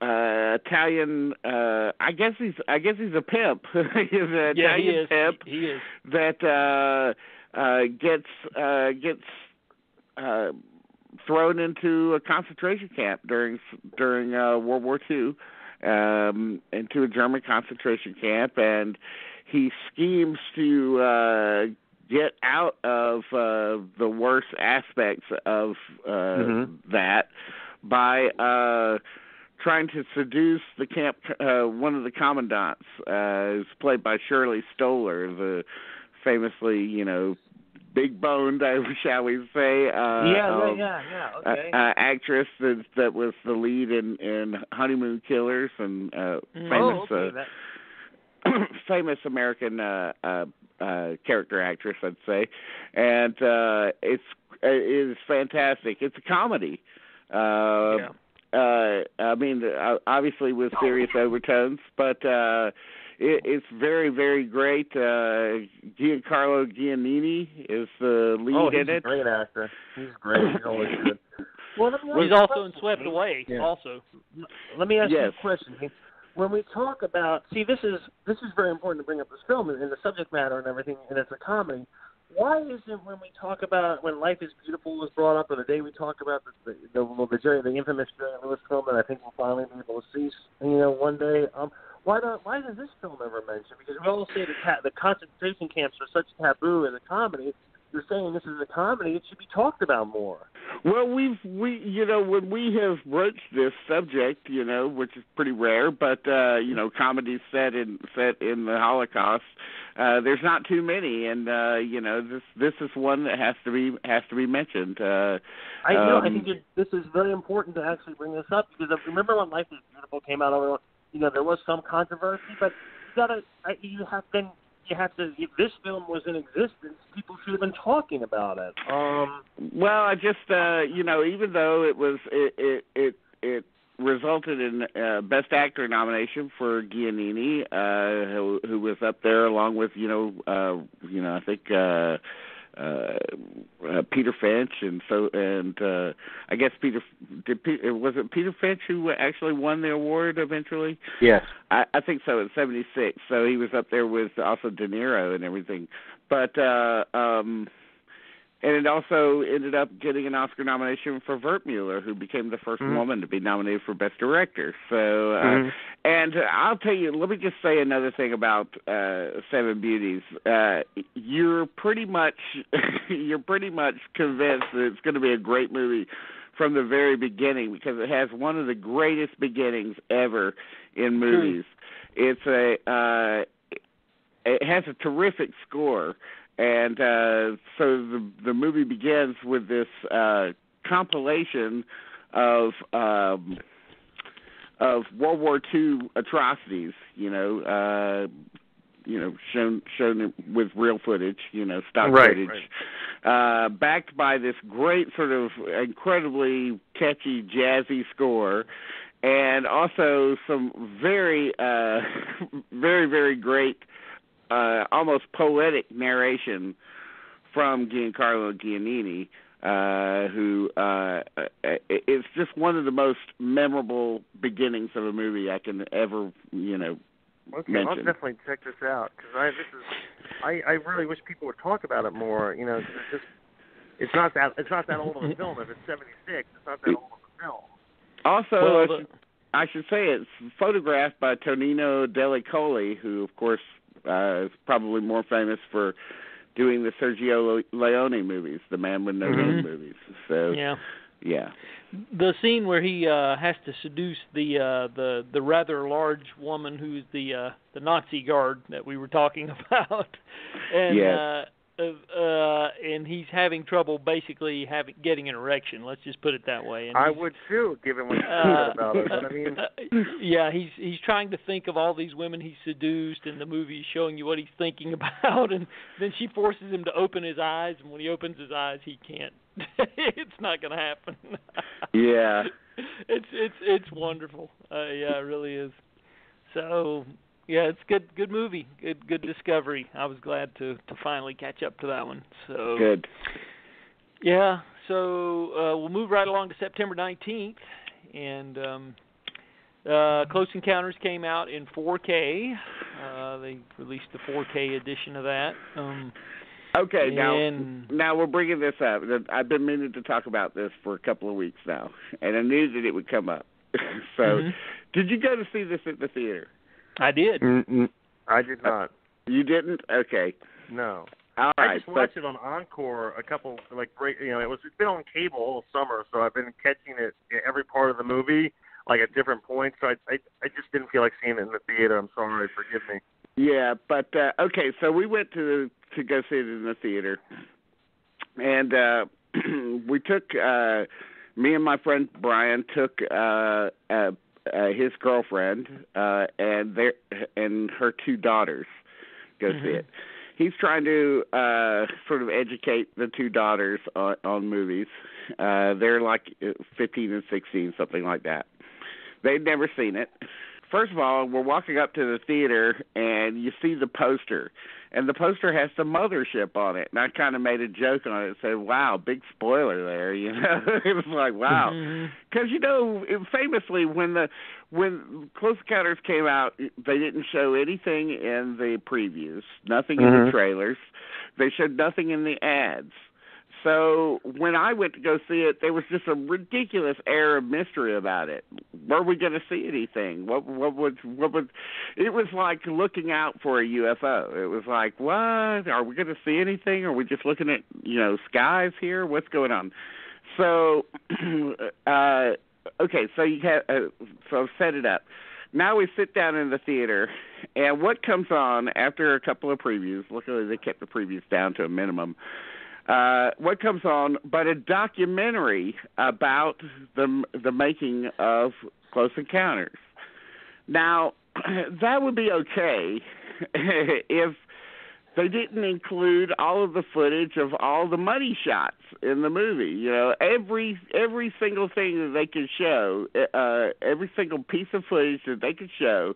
Italian. I guess he's a pimp. He's an Italian pimp. He is. That gets thrown into a concentration camp during World War II, into a German concentration camp, and he schemes to get out of the worst aspects of that by trying to seduce the camp. One of the commandants is played by Shirley Stoller, the famously, big-boned, shall we say, okay. Actress that was the lead in Honeymoon Killers and famous American character actress, I'd say, and it is fantastic. It's a comedy. I mean, obviously with serious overtones, but it's very, very great. Giancarlo Giannini is the lead in it. He's a great actor. He's great. He's always good. Well, he's also in Swept Away. Yeah. Also, let me ask you a question. When we talk about, this is very important to bring up this film and the subject matter and everything, and it's a comedy. Why is it when we talk about when Life is Beautiful was brought up, or the day we talk about the infamous Jerry Lewis film that I think we'll finally be able to see, one day? Why isn't this film ever mentioned? Because we all say the concentration camps are such taboo in the comedy, you're saying this is a comedy, it should be talked about more. Well, we when we have broached this subject, which is pretty rare, but comedies set in the Holocaust, there's not too many, and this is one that has to be mentioned. I think this is very important to actually bring this up, because remember when Life is Beautiful came out, there was some controversy, but if this film was in existence, people should have been talking about it. Well, I just even though it resulted in Best Actor nomination for Giannini, who was up there along with I think Peter Finch, and I guess was it Peter Finch who actually won the award eventually? Yes, I think so. In '76, so he was up there with also De Niro and everything, but and it also ended up getting an Oscar nomination for Wertmuller, who became the first woman to be nominated for Best Director. So, and I'll tell you, let me just say another thing about Seven Beauties. You're pretty much convinced that it's going to be a great movie from the very beginning, because it has one of the greatest beginnings ever in movies. It has a terrific score. And so the movie begins with this compilation of World War II atrocities, shown with real footage, stock footage, backed by this great sort of incredibly catchy, jazzy score, and also some very, very, very great, almost poetic narration from Giancarlo Giannini, who is just one of the most memorable beginnings of a movie I can ever, mention. I'll definitely check this out, because I really wish people would talk about it more. It's not that old of a film. If it's '76, it's not that old of a film. Also, I should say it's photographed by Tonino Dellicoli, who, of course, is probably more famous for doing the Sergio Leone movies, the Man with No Name movies. So, yeah. The scene where he has to seduce the rather large woman who's the Nazi guard that we were talking about, and and he's having trouble basically getting an erection. Let's just put it that way. And I would too, given what you said about it. But I mean, he's trying to think of all these women he's seduced, and the movie is showing you what he's thinking about, and then she forces him to open his eyes, and when he opens his eyes, he can't. It's not going to happen. Yeah, it's wonderful. It really is. So. Yeah, it's good movie, good discovery. I was glad to finally catch up to that one. So good. Yeah, so we'll move right along to September 19th, and Close Encounters came out in 4K. They released the 4K edition of that. Okay, now we're bringing this up. I've been meaning to talk about this for a couple of weeks now, and I knew that it would come up. So, did you go to see this at the theater? I did. I did not. You didn't? Okay. No. All right. I just watched it on Encore it's been on cable all summer, so I've been catching it every part of the movie, like at different points. So I just didn't feel like seeing it in the theater. I'm sorry, forgive me. Yeah, but okay, so we went to go see it in the theater, and we took me and my friend Brian took his girlfriend and her two daughters go see it. He's trying to sort of educate the two daughters on movies. They're like 15 and 16, something like that. They'd never seen it. First of all, we're walking up to the theater, and you see the poster. And the poster has the mothership on it. And I kind of made a joke on it and said, wow, big spoiler there, It was like, wow. Because, famously, when Close Encounters came out, they didn't show anything in the previews, nothing in the trailers. They showed nothing in the ads. So so when I went to go see it, there was just a ridiculous air of mystery about it. Were we going to see anything? What would? It was like looking out for a UFO. It was like, what? Are we going to see anything? Are we just looking at skies here? What's going on? So, okay, so you have so set it up. Now we sit down in the theater, and what comes on after a couple of previews? Luckily, they kept the previews down to a minimum. What comes on but a documentary about the making of Close Encounters. Now, that would be okay if they didn't include all of the footage of all the money shots in the movie. Every single thing that they could show, every single piece of footage that they could show,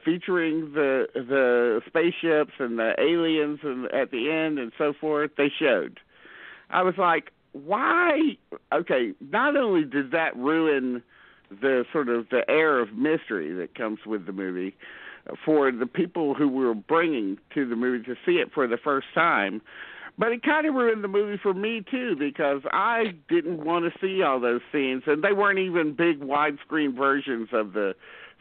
featuring the spaceships and the aliens and at the end and so forth, they showed. I was like, why? Okay, not only did that ruin the sort of the air of mystery that comes with the movie for the people who were bringing to the movie to see it for the first time, but it kind of ruined the movie for me too, because I didn't want to see all those scenes, and they weren't even big widescreen versions of the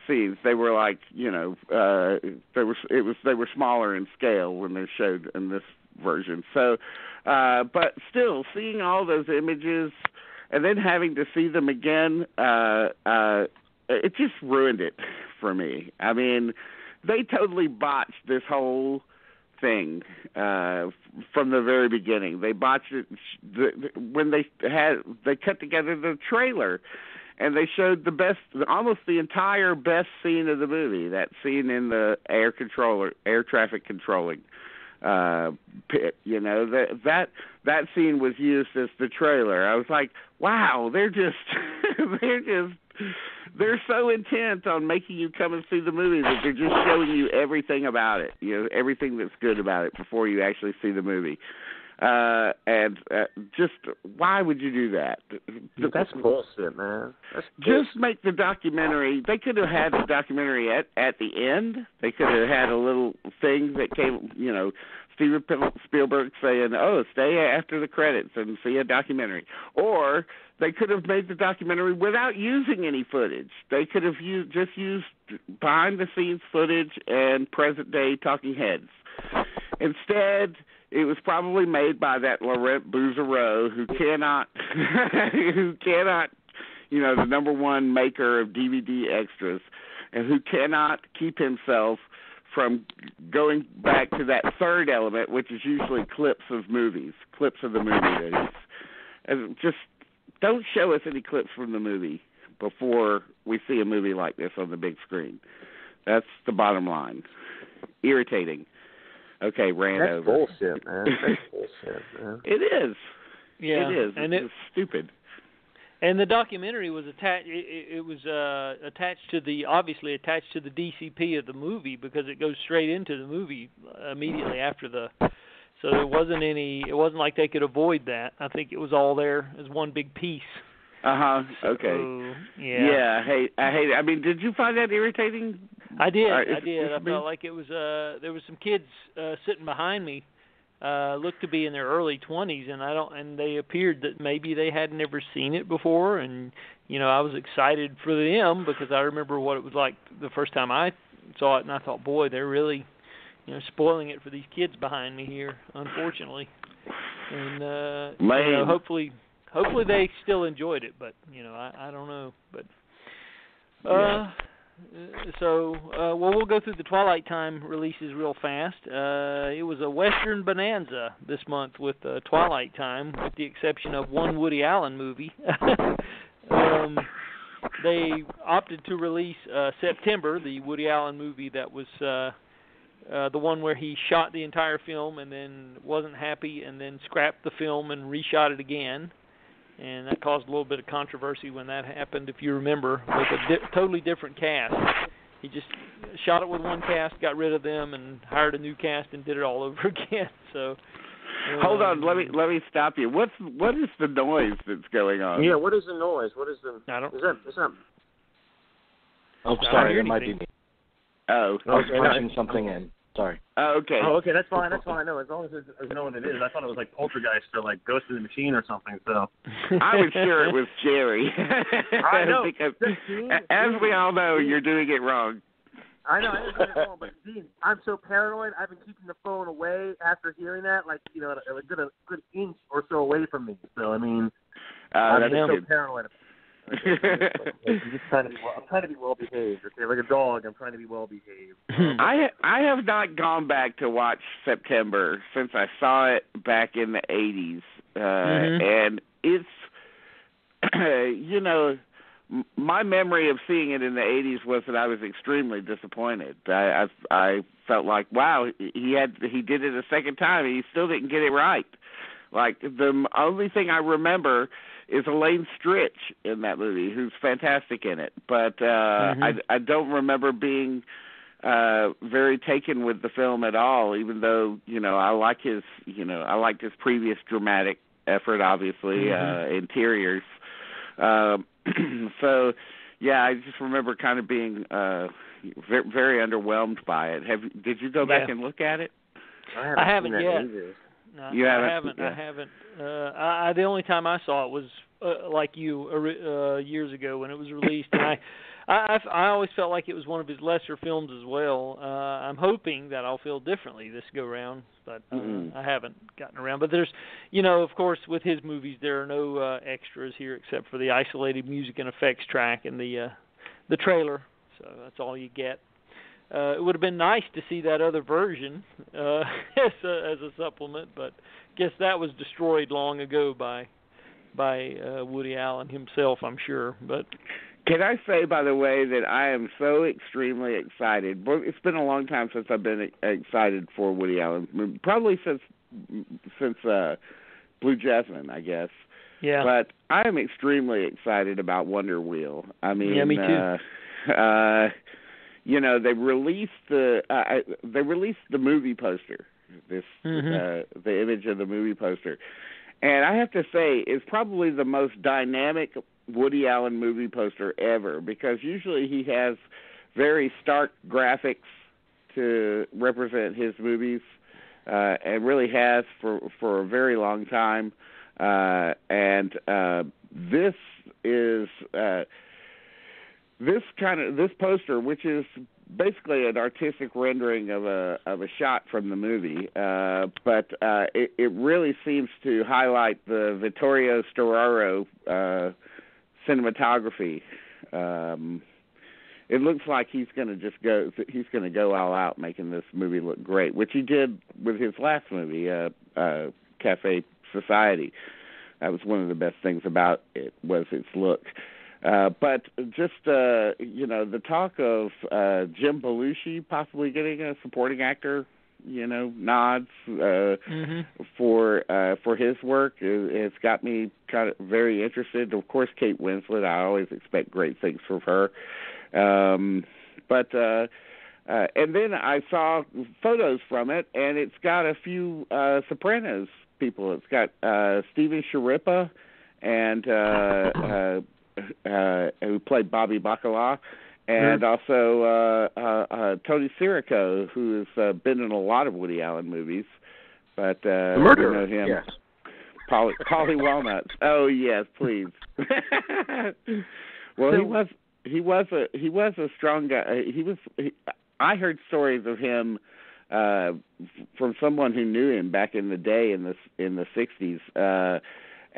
scenes. They were like, they were smaller in scale when they showed in this version. So, but still, seeing all those images and then having to see them again, it just ruined it for me. I mean, they totally botched this whole thing from the very beginning. They botched it when they cut together the trailer, and they showed almost the entire best scene of the movie. That scene in the air traffic controlling pit. That scene was used as the trailer. I was like, wow, they're so intent on making you come and see the movie that they're just showing you everything about it, everything that's good about it before you actually see the movie. And just why would you do that? That's bullshit, man. Just make the documentary. They could have had the documentary at the end. They could have had a little thing that came, Steven Spielberg saying, "Oh, stay after the credits and see a documentary," or they could have made the documentary without using any footage. They could have just used behind-the-scenes footage and present-day talking heads. Instead, it was probably made by that Laurent Bouzereau who cannot, the number one maker of DVD extras, and who cannot keep himself from going back to that third element, which is usually clips of the movie. And just don't show us any clips from the movie before we see a movie like this on the big screen. That's the bottom line. Irritating. Okay, ran over. That's bullshit, man. That's bullshit, man. It is. Yeah, it is. It's stupid. And the documentary was attached. It was attached to the DCP of the movie, because it goes straight into the movie immediately after the. So there wasn't any. It wasn't like they could avoid that. I think it was all there as one big piece. Okay. Yeah. Yeah. Hey, I hate it. I mean, did you find that irritating? I did. I felt like it was. There was some kids sitting behind me. Looked to be in their early 20s, and they appeared that maybe they had never seen it before, and I was excited for them because I remember what it was like the first time I saw it, and I thought, boy, they're really spoiling it for these kids behind me here, unfortunately. And hopefully they still enjoyed it, but I don't know, but we'll go through the Twilight Time releases real fast. It was a Western bonanza this month with Twilight Time, with the exception of one Woody Allen movie. They opted to release September, the Woody Allen movie that was the one where he shot the entire film and then wasn't happy and then scrapped the film and reshot it again. And that caused a little bit of controversy when that happened, if you remember, with a totally different cast. He just shot it with one cast, got rid of them, and hired a new cast and did it all over again. So, hold on, let me stop you. What is the noise that's going on? Yeah, what is the noise? What is the? I don't. Is that? Oh, sorry, that might be me. Oh, I was punching something in. Sorry. Oh, okay. Oh, okay. That's fine. That's fine. No, as long as I know what it is. I thought it was like Poltergeist or like Ghost in the Machine or something. So. I was sure it was Jerry. I know. Because, as we all know, you're doing it wrong. I know, I am doing it wrong, but Dean, I'm so paranoid. I've been keeping the phone away after hearing that, like, you know, a good inch or so away from me. So, I mean, I'm so paranoid. I'm trying to be well behaved. Okay, like a dog, I'm trying to be well behaved. I have not gone back to watch September since I saw it back in the 80s, and it's you know, my memory of seeing it in the 80s was that I was extremely disappointed. I felt like, wow, he did it a second time and he still didn't get it right. Like, the only thing I remember is Elaine Stritch in that movie, who's fantastic in it. But I don't remember being very taken with the film at all, even though, you know, I liked his previous dramatic effort, obviously, Interiors. So, yeah, I just remember kind of being very, very underwhelmed by it. Did you go back and look at it? I haven't yet. No, you haven't? I haven't. The only time I saw it was like you years ago when it was released, and I always felt like it was one of his lesser films as well. I'm hoping that I'll feel differently this go round, but I haven't gotten around. But there's, you know, of course, with his movies, there are no extras here except for the isolated music and effects track and the trailer. So that's all you get. It would have been nice to see that other version as a supplement, but guess that was destroyed long ago by Woody Allen himself, I'm sure. But can I say, by the way, that I am so extremely excited. It's been a long time since I've been excited for Woody Allen, probably since Blue Jasmine, I guess. Yeah. But I am extremely excited about Wonder Wheel. I mean, yeah, me too. You know, they released the movie poster. The image of the movie poster, and I have to say, it's probably the most dynamic Woody Allen movie poster ever, because usually he has very stark graphics to represent his movies, and really has for a very long time. And this is this poster, which is basically an artistic rendering of a shot from the movie, but it really seems to highlight the Vittorio Storaro cinematography. It looks like he's going to go all out making this movie look great, which he did with his last movie, Cafe Society. That was one of the best things about it, was its look. But just, you know, the talk of Jim Belushi possibly getting a supporting actor, you know, nods for his work, it's got me kind of very interested. Of course, Kate Winslet, I always expect great things from her. But and then I saw photos from it, and it's got a few Sopranos people. It's got Steven Sciarippa and who played Bobby Bacala, and also Tony Sirico, who has been in a lot of Woody Allen movies. But the murderer, you know him. Yes. Polly Walnuts. Oh yes, please. Well, he was a strong guy. I heard stories of him from someone who knew him back in the day in the 60s.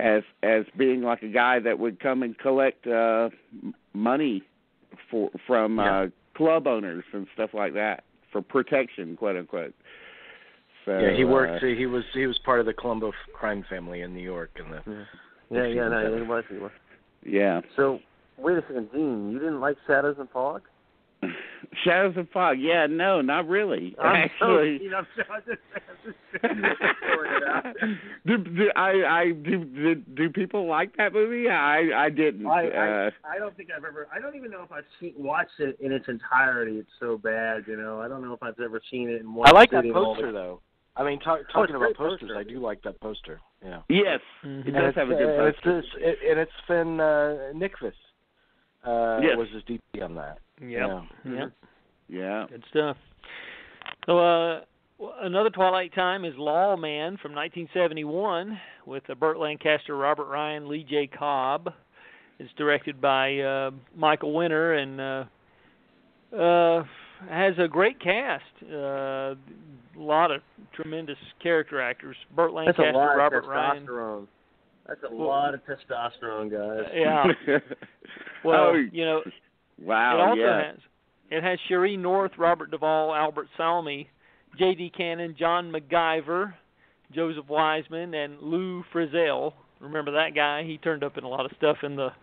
As being like a guy that would come and collect money from club owners and stuff like that for protection, quote unquote. So, yeah, he worked. He was part of the Colombo crime family in New York. He was. Yeah. So wait a second, Dean, you didn't like Shadows and Fog? Shadows and Fog, yeah, no, not really. Actually, do people like that movie? I didn't. I don't think I've ever. I don't even know if I've watched it in its entirety. It's so bad, you know. I don't know if I've ever seen it in one. I like that poster though. I mean, talking about posters, I do like that poster. Yeah. Yes, it does have a good poster. It's Finn Nickvis. Was his DP on that. Yeah. Yeah. Good stuff. So another Twilight Time is Lawman from 1971 with Burt Lancaster, Robert Ryan, Lee J. Cobb. It's directed by Michael Winter and has a great cast. A lot of tremendous character actors. Burt Lancaster, Robert Ryan. That's a lot of testosterone, guys. Yeah. Well, wow. It has Sheree North, Robert Duvall, Albert Salmi, J.D. Cannon, John MacGyver, Joseph Wiseman, and Lou Frizzell. Remember that guy? He turned up in a lot of stuff in the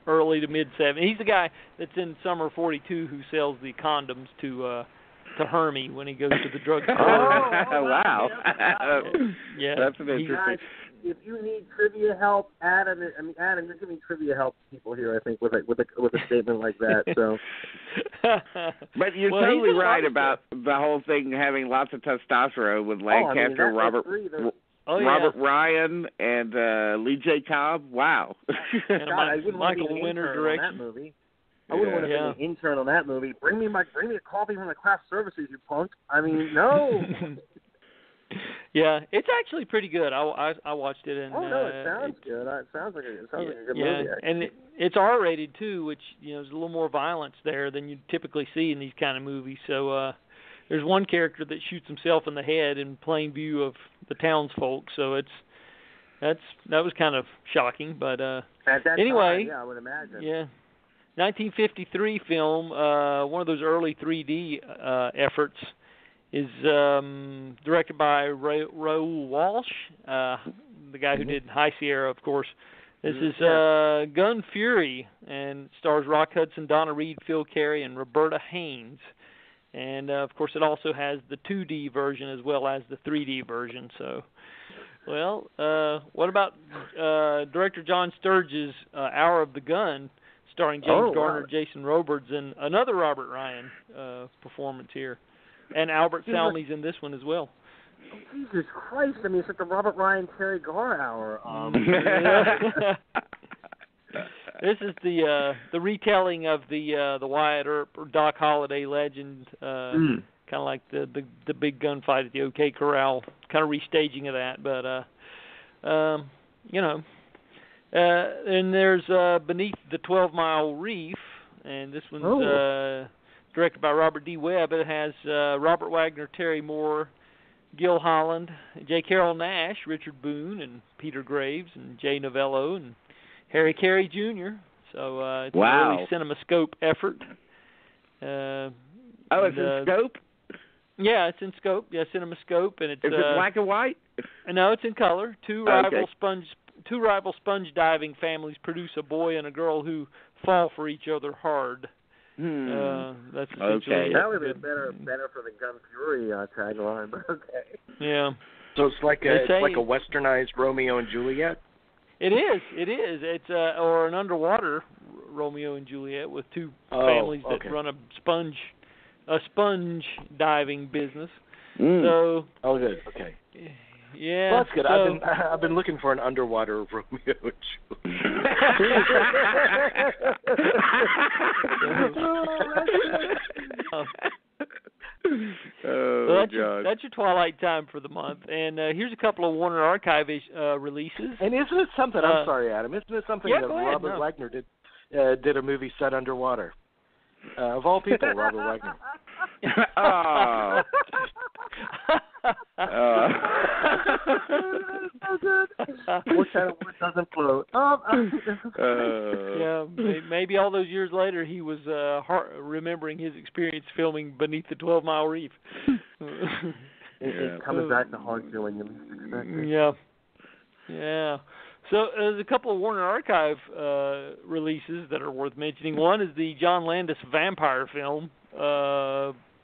early to mid-70s. He's the guy that's in Summer 42 who sells the condoms to Hermie when he goes to the drugstore. Wow. Yeah. That's an interesting... If you need trivia help, Adam, you're giving trivia help to people here, I think, with a statement like that. So, but you're totally right about the whole thing having lots of testosterone with Lancaster, Robert Ryan, and Lee J. Cobb. Wow. And I wouldn't Michael Winter direction. On that movie. I wouldn't want to be an intern on that movie. Bring me a coffee from the craft services, you punk. I mean, no. Yeah, it's actually pretty good. I watched it and it sounds good. It sounds like a good movie. Actually. And it's R-rated too, which there's a little more violence there than you typically see in these kind of movies. So there's one character that shoots himself in the head in plain view of the townsfolk. So that was kind of shocking. But anyway, I would imagine. Yeah, 1953 film, one of those early 3D efforts. Is directed by Raoul Walsh, the guy who did High Sierra, of course. This is Gun Fury, and stars Rock Hudson, Donna Reed, Phil Carey, and Roberta Haynes. And, of course, it also has the 2D version as well as the 3D version. So, what about director John Sturges' Hour of the Gun, starring James Garner, Jason Robards, and another Robert Ryan performance here. And Albert Salmi's in this one as well. Oh, Jesus Christ! I mean, it's like the Robert Ryan Terry Garr hour. This is the retelling of the Wyatt Earp or Doc Holliday legend, kind of like the big gunfight at the OK Corral, kind of restaging of that. But and there's Beneath the 12-Mile Reef, and this one's. Directed by Robert D. Webb. It has Robert Wagner, Terry Moore, Gil Holland, J. Carroll Nash, Richard Boone, and Peter Graves, and Jay Novello, and Harry Carey Jr. So it's an early CinemaScope effort. It's in scope? Yeah, it's in scope. Yeah, CinemaScope, and it's. Is it black and white? No, it's in color. Two rival sponge diving families produce a boy and a girl who fall for each other hard. That's essentially that would be better for the Gun Fury tagline, but okay. Yeah. So it's like a westernized Romeo and Juliet. It is. It's or an underwater Romeo and Juliet with two families that run a sponge diving business. So. Oh, good. Okay. Yeah. Well, that's good. So, I've been looking for an underwater Romeo and Juliet. That's your Twilight Time for the month. And here's a couple of Warner Archive releases. And isn't it something? I'm sorry, Adam. Isn't it something that Robert Wagner did a movie set underwater? Of all people, Robert Wagner. Oh. So good. What kind of wood doesn't float? Yeah, maybe all those years later he was remembering his experience filming Beneath the 12-Mile Reef. It comes back to haunt you when you least expect it. Yeah. So there's a couple of Warner Archive releases that are worth mentioning. One is the John Landis vampire film,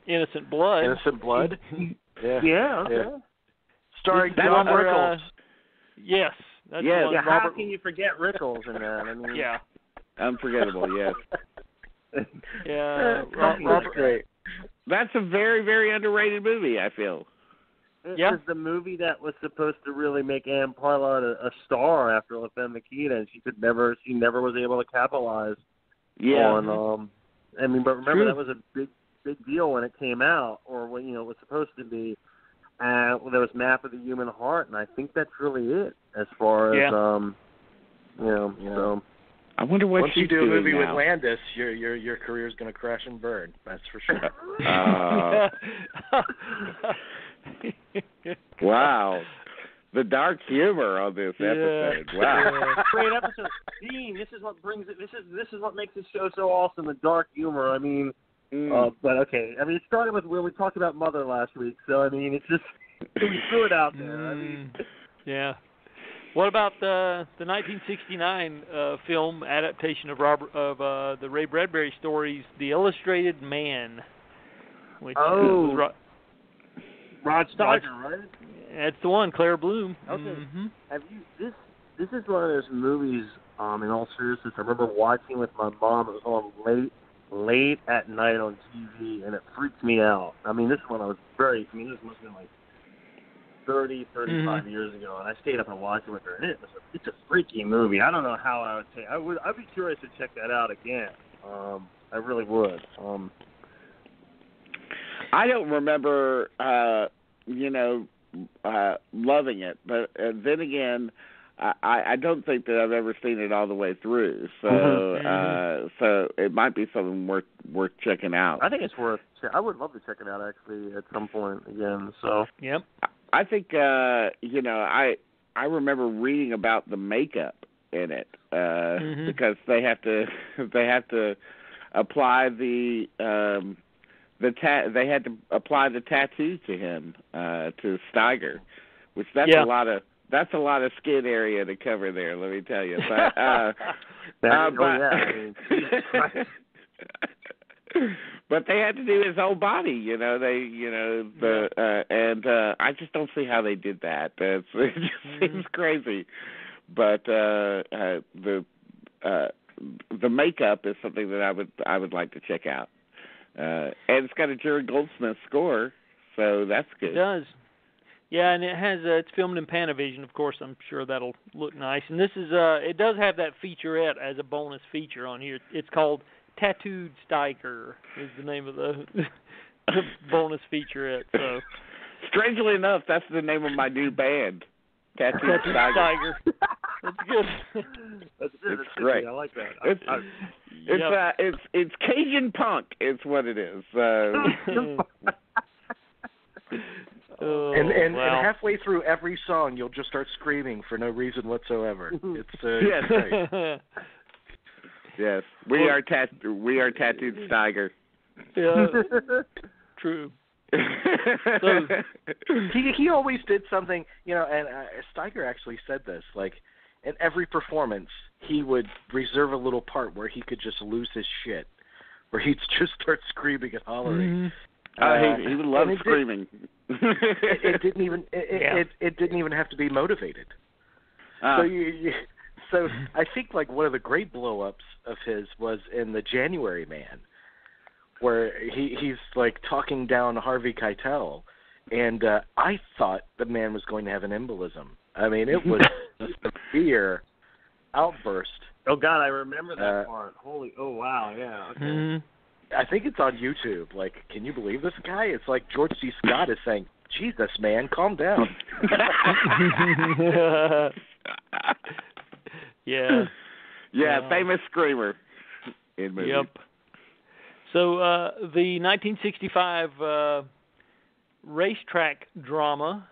Innocent Blood. Innocent Blood? Yeah. Starring John Rickles. Yes. That's how can you forget Rickles in that? I mean, unforgettable, yes. Robert, great. That's a very, very underrated movie, I feel. It was the movie that was supposed to really make Ann Parlott a star after La Femme Nikita, and she never was able to capitalize on. But remember that was a big deal when it came out, or when it was supposed to be. There was Map of the Human Heart, and I think that's really it as far as So I wonder what once you do a movie now. with Landis, your career is going to crash and burn. That's for sure. Wow. The dark humor on this episode. Wow. Great episode. Dean, this is what brings it. This is what makes this show so awesome. The dark humor. I mean, but okay. I mean, it started with when we talked about Mother last week. So I mean, it's just we threw it out there. I mean, yeah. What about the 1969 film adaptation of the Ray Bradbury stories, The Illustrated Man? Which was Rod Steiger, right? That's the one, Claire Bloom. Okay. Mm-hmm. Have you this is one of those movies, in all seriousness, I remember watching with my mom. It was on late at night on TV, and it freaked me out. I mean, this one this must have been like 30, 35 years ago, and I stayed up and watched it with her, and it's a freaky movie. I don't know how I would say. I'd be curious to check that out again. I really would. I don't remember, loving it, but then again, I don't think that I've ever seen it all the way through. So, so it might be something worth checking out. I think it's worth. I would love to check it out actually at some point again. So. Yep. I think I remember reading about the makeup in it because they have to apply they had to apply the tattoo to him to Steiger, which that's a lot of skin area to cover there. Let me tell you. But they had to do his whole body, and I just don't see how they did that. It just seems crazy. But the makeup is something that I would like to check out. And it's got a Jerry Goldsmith score, so that's good. It does. Yeah, and it has it's filmed in Panavision, of course. I'm sure that'll look nice. And this is it does have that featurette as a bonus feature on here. It's called Tattooed Steiger is the name of the bonus featurette. So, strangely enough, that's the name of my new band, Tattooed Steiger. That's good. That's great. I like that. It's Cajun punk. It's what it is. And halfway through every song, you'll just start screaming for no reason whatsoever. It's great. Yes, we are Tattooed Steiger. Yeah, true. So, he always did something, and Steiger actually said this, like, in every performance, he would reserve a little part where he could just lose his shit, where he'd just start screaming and hollering. He would love screaming. It didn't even have to be motivated. So I think like one of the great blow-ups of his was in The January Man, where he's like talking down Harvey Keitel, and I thought the man was going to have an embolism. I mean, it was a severe outburst. Oh God, I remember that part. Oh wow, yeah. Okay. Mm-hmm. I think it's on YouTube. Like, can you believe this guy? It's like George C. Scott is saying, "Jesus, man, calm down." Yeah. Yeah, famous screamer in movies. Yep. So the 1965 racetrack drama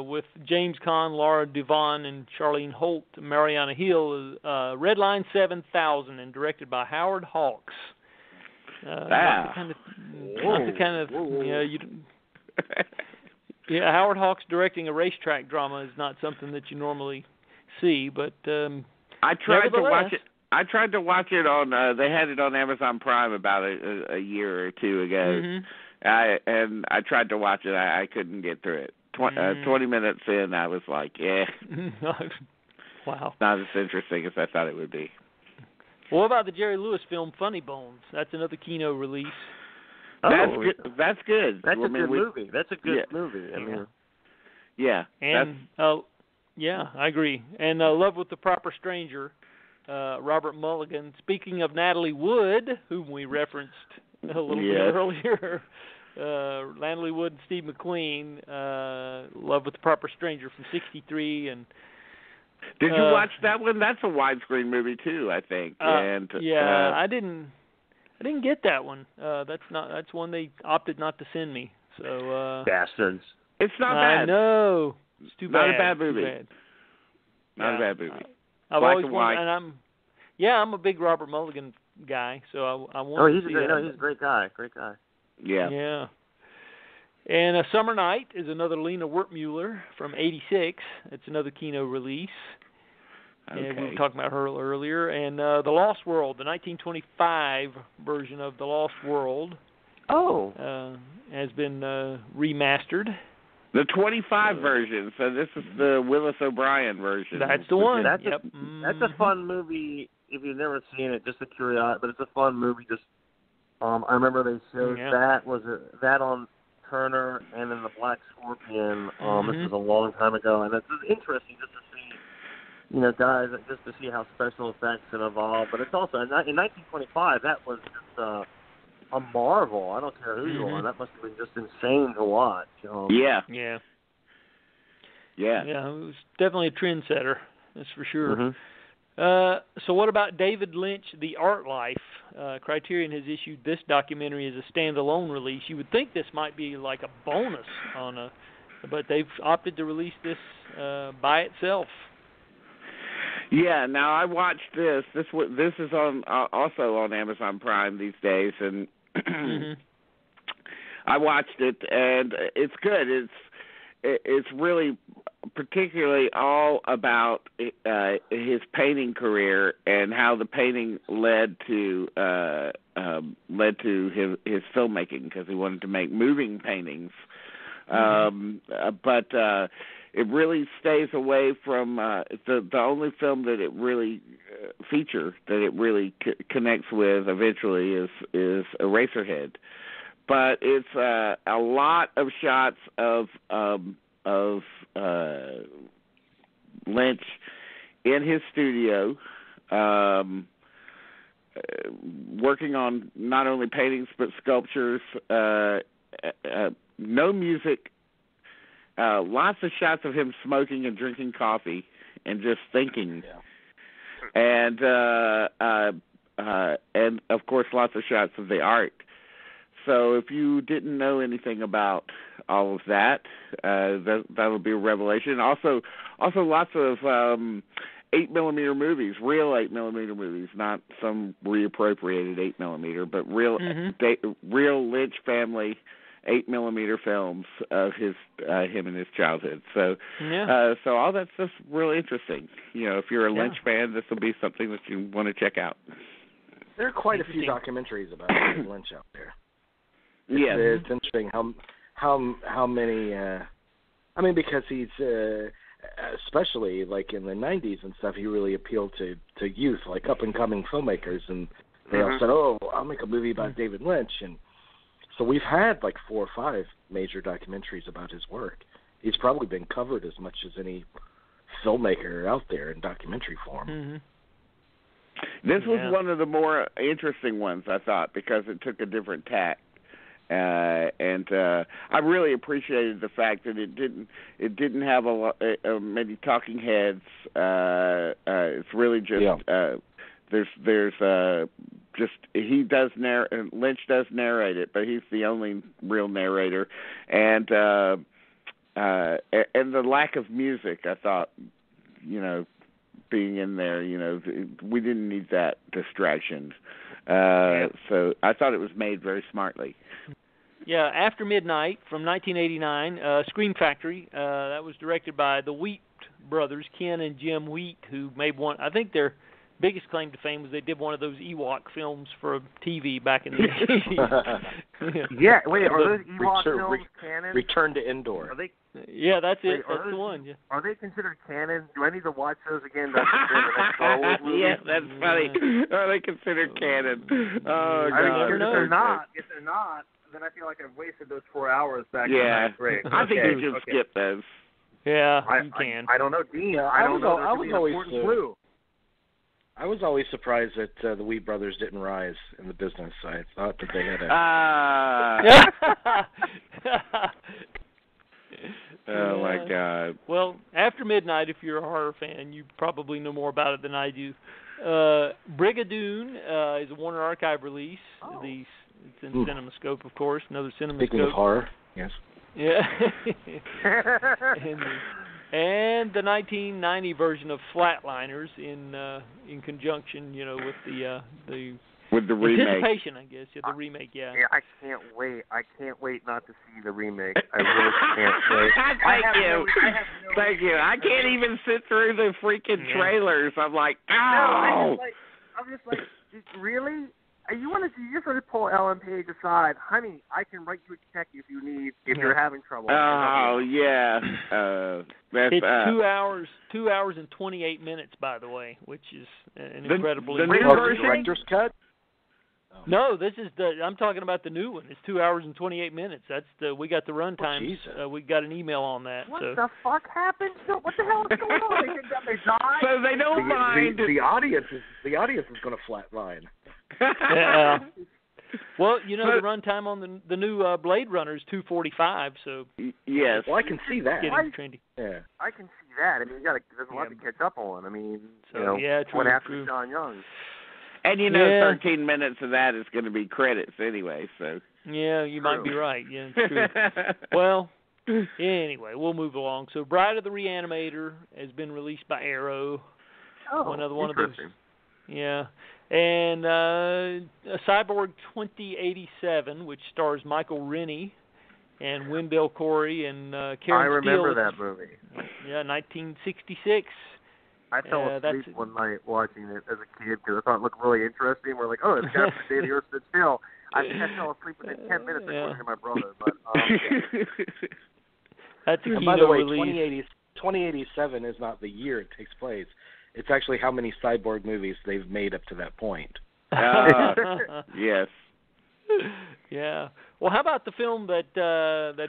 with James Caan, Laura Duvall, and Charlene Holt, Mariana Hill, Red Line 7000, and directed by Howard Hawks. Howard Hawks directing a racetrack drama is not something that you normally see, but I tried to watch it. I tried to watch it on. They had it on Amazon Prime about a year or two ago, and I tried to watch it. I couldn't get through it. 20 minutes in, I was like, "Yeah, wow, not as interesting as I thought it would be." Well, what about the Jerry Lewis film Funny Bones? That's another Kino release. That's good. That's good. That's a good movie. That's a good movie. I mean, and I agree. And Love with the Proper Stranger, Robert Mulligan. Speaking of Natalie Wood, whom we referenced a little bit earlier. Landley Wood and Steve McQueen, Love with the Proper Stranger from '63, and did you watch that one? That's a widescreen movie too, I think. I didn't get that one. That's one they opted not to send me. So bastards. It's not bad. I know. It's too bad. Not a bad movie. Not a bad movie. I've Black always and white. wanted, and I'm a big Robert Mulligan guy, so I want. Oh, he's a great guy. Great guy. Yeah. Yeah. And A Summer Night is another Lena Wertmuller from '86. It's another Kino release. Okay. And we were talking about her earlier. And The Lost World, the 1925 version of The Lost World. Has been remastered. The 25 version. So this is the Willis O'Brien version. That's the one. That's a fun movie if you've never seen it. Just a curiosity, but it's a fun movie. Just I remember they showed that on Turner and then the Black Scorpion. This was a long time ago, and it's interesting just to see, guys, just to see how special effects have evolved. But it's also in 1925 that was just a marvel. I don't care who you are. That must have been just insane to watch. Yeah. It was definitely a trendsetter. That's for sure. So what about David Lynch, The Art Life? Criterion has issued this documentary as a standalone release. You would think this might be like a bonus but they've opted to release this by itself. Yeah, now I watched this. This is on also on Amazon Prime these days, and I watched it, and it's good. It's really particularly all about his painting career and how the painting led to his filmmaking, because he wanted to make moving paintings. But it really stays away from the only film that it really feature that it really connects with eventually is Eraserhead. But it's a lot of shots of Lynch in his studio, working on not only paintings but sculptures. No music. Lots of shots of him smoking and drinking coffee and just thinking. And of course lots of shots of the art. So if you didn't know anything about all of that, that'll be a revelation. Also lots of 8mm movies, real 8mm movies, not some reappropriated 8mm, but real Lynch family 8mm films of him in his childhood. So so all that stuff's really interesting. If you're a Lynch fan, this will be something that you want to check out. There are quite a few documentaries about David Lynch out there. It's interesting how many. Because he's especially like in the '90s and stuff, he really appealed to youth, like up and coming filmmakers, and they all said, "Oh, I'll make a movie about David Lynch." And so we've had like 4 or 5 major documentaries about his work. He's probably been covered as much as any filmmaker out there in documentary form. This was one of the more interesting ones, I thought, because it took a different tack. And I really appreciated the fact that it didn't have many talking heads. It's really just there's just Lynch does narrate it, but he's the only real narrator, and the lack of music, I thought, being in there, we didn't need that distraction. So I thought it was made very smartly. Yeah, After Midnight from 1989, Scream Factory. That was directed by the Wheat brothers, Ken and Jim Wheat, who made one. I think their biggest claim to fame was they did one of those Ewok films for TV back in the 80s. Yeah, wait, are those Ewok films canon? Return to Endor. Are they? Yeah, that's it. That's the one. Yeah. Are they considered canon? Do I need to watch those again? Yeah, that's funny. Are they considered canon? Oh, God. If they're not, then I feel like I've wasted those 4 hours back in ninth grade. I think you should skip those. Yeah, you can. I don't know, Dean. I don't know. I was always I was always surprised that the Wheat Brothers didn't rise in the business. I thought that they had Oh, my God. Well, After Midnight, if you're a horror fan, you probably know more about it than I do. Brigadoon is a Warner Archive release. Oh. It's in CinemaScope, of course. Another CinemaScope. Speaking of horror, yes. Yeah. and the 1990 version of Flatliners in conjunction, with the remake. Anticipation, I guess. Yeah, the remake. Yeah. Yeah, I can't wait. I can't wait not to see the remake. I really can't wait. Thank you. I can't even sit through the freaking trailers. I'm like, no. I'm just like, really? You just want to pull Ellen Page aside, honey? I can write you a check if you're having trouble. Oh yeah. It's 2 hours, 2 hours and 28 minutes, by the way, which is an incredibly the new version. Director's cut. No, this is I'm talking about the new one. It's 2 hours and 28 minutes. We got the run times. We got an email on that. What the fuck happened? What the hell is going on? They died? So they don't mind. The audience is going to flatline. Well, the runtime on the new Blade Runner is 2:45. So yes, well, I can see that. Getting trendy. Yeah, I can see that. I mean, there's a lot to catch up on. I mean, true, what happened to John Young? And 13 minutes of that is going to be credits anyway, so. Yeah, you might be right. Yeah, it's true. Well, anyway, we'll move along. So Bride of the Reanimator has been released by Arrow. Oh, another one of those. Yeah. And Cyborg 2087, which stars Michael Rennie and Wendell Corey and Karen Steele. I remember that movie. Yeah, 1966. I fell asleep one night watching it as a kid because I thought it looked really interesting. We're like, oh, it's got the day the Earth stood still. I think I fell asleep within 10 minutes according to my brother. But that's a keynote by the way, release. 2087 is not the year it takes place. It's actually how many Cyborg movies they've made up to that point. Yes. Yeah. Well, how about the film that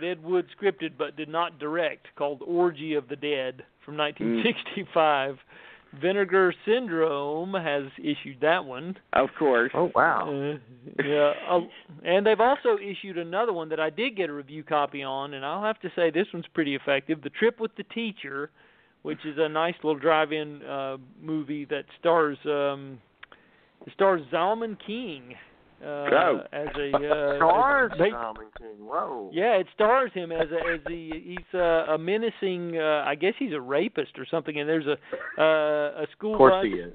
Ed Wood scripted but did not direct, called Orgy of the Dead from 1965? Vinegar Syndrome has issued that one. Of course. Oh, wow. And they've also issued another one that I did get a review copy on, and I'll have to say this one's pretty effective, The Trip with the Teacher, which is a nice little drive-in movie that stars Zalman King. As a stars Zalman King. Whoa. Yeah, it stars him he's a menacing. I guess he's a rapist or something. And there's a school of course bus. He is.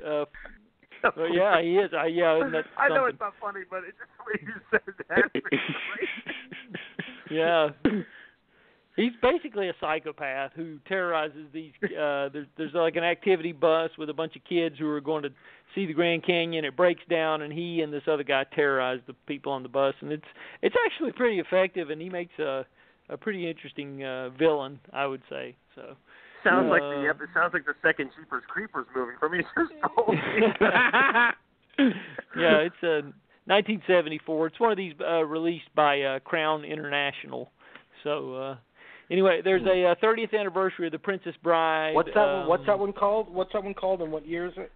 Yeah, he is. Isn't that I know it's not funny, but it's just the way you said that. Yeah. He's basically a psychopath who terrorizes these. There's like an activity bus with a bunch of kids who are going to see the Grand Canyon. It breaks down, and he and this other guy terrorize the people on the bus. And it's actually pretty effective, and he makes a pretty interesting villain, I would say. So sounds like it sounds like the second Jeepers Creepers movie from me. Yeah, it's 1974. It's one of these released by Crown International. So. Anyway, there's a 30th anniversary of The Princess Bride. What's that one called? And what year is it?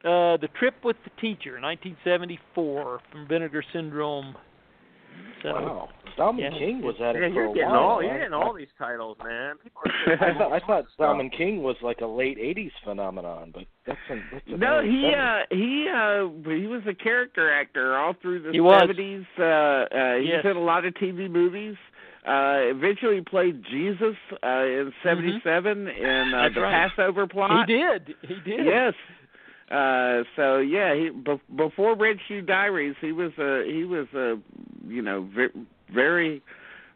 The Trip with the Teacher, 1974, from Vinegar Syndrome. So, wow. Zalman King was at it for a while. You're getting all these titles, man. I thought Zalman King was like a late '80s phenomenon, but that's no. He was a character actor all through the '70s. He was in a lot of TV movies. Eventually played Jesus in '77 in the Passover plot. He did. Yes. Before Red Shoe Diaries, he was a very,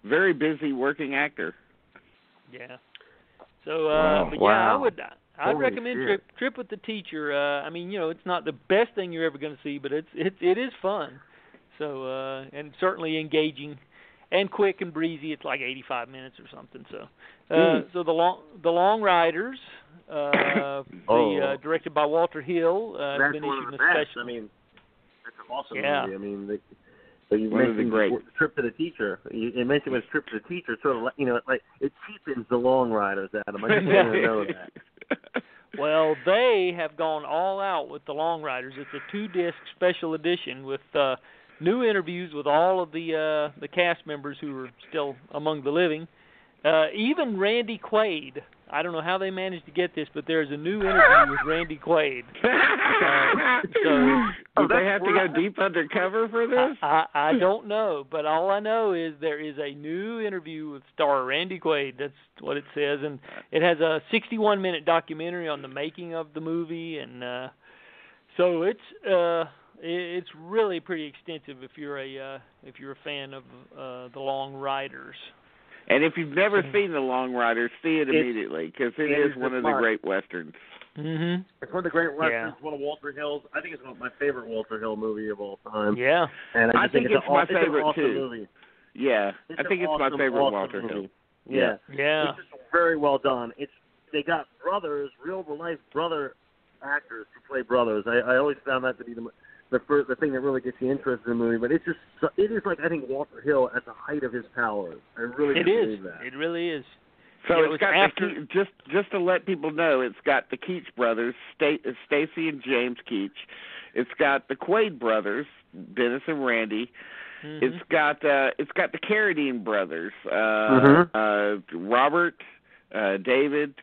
very busy working actor. Yeah. So, I'd recommend Trip with the Teacher. I mean, it's not the best thing you're ever going to see, but it is fun. So, and certainly engaging. And quick and breezy. It's like 85 minutes or something. So, so the Long Riders, directed by Walter Hill, has been issued a special. I mean, that's an awesome movie. I mean, you mentioned Trip to the Teacher. You mentioned it was Trip to the Teacher. Sort of, like it cheapens the Long Riders, Adam. I just didn't know that. Well, they have gone all out with the Long Riders. It's a 2-disc special edition with new interviews with all of the cast members who are still among the living. Even Randy Quaid. I don't know how they managed to get this, but there's a new interview with Randy Quaid. Do they have to go deep undercover for this? I don't know, but all I know is there is a new interview with star Randy Quaid. That's what it says, and it has a 61-minute documentary on the making of the movie, and so it's really pretty extensive if you're a fan of the Long Riders. And if you've never seen The Long Riders, see it immediately, because it is one of the great westerns. Mm-hmm. It's one of the great westerns. One of Walter Hill's. I think it's my favorite Walter Hill movie of all time. Yeah, and I think it's my favorite awesome too. Movie. Yeah, I think it's my favorite Walter Hill. Yeah. It's just very well done. They got brothers, real life brother actors to play brothers. I always found that to be the thing that really gets you interested in the movie, but it is like I think Walter Hill at the height of his powers. I really believe that. It really is. So it's got just to let people know, it's got the Keach brothers, Stacy and James Keach. It's got the Quaid brothers, Dennis and Randy. Mm-hmm. It's got the Carradine brothers, Robert, David,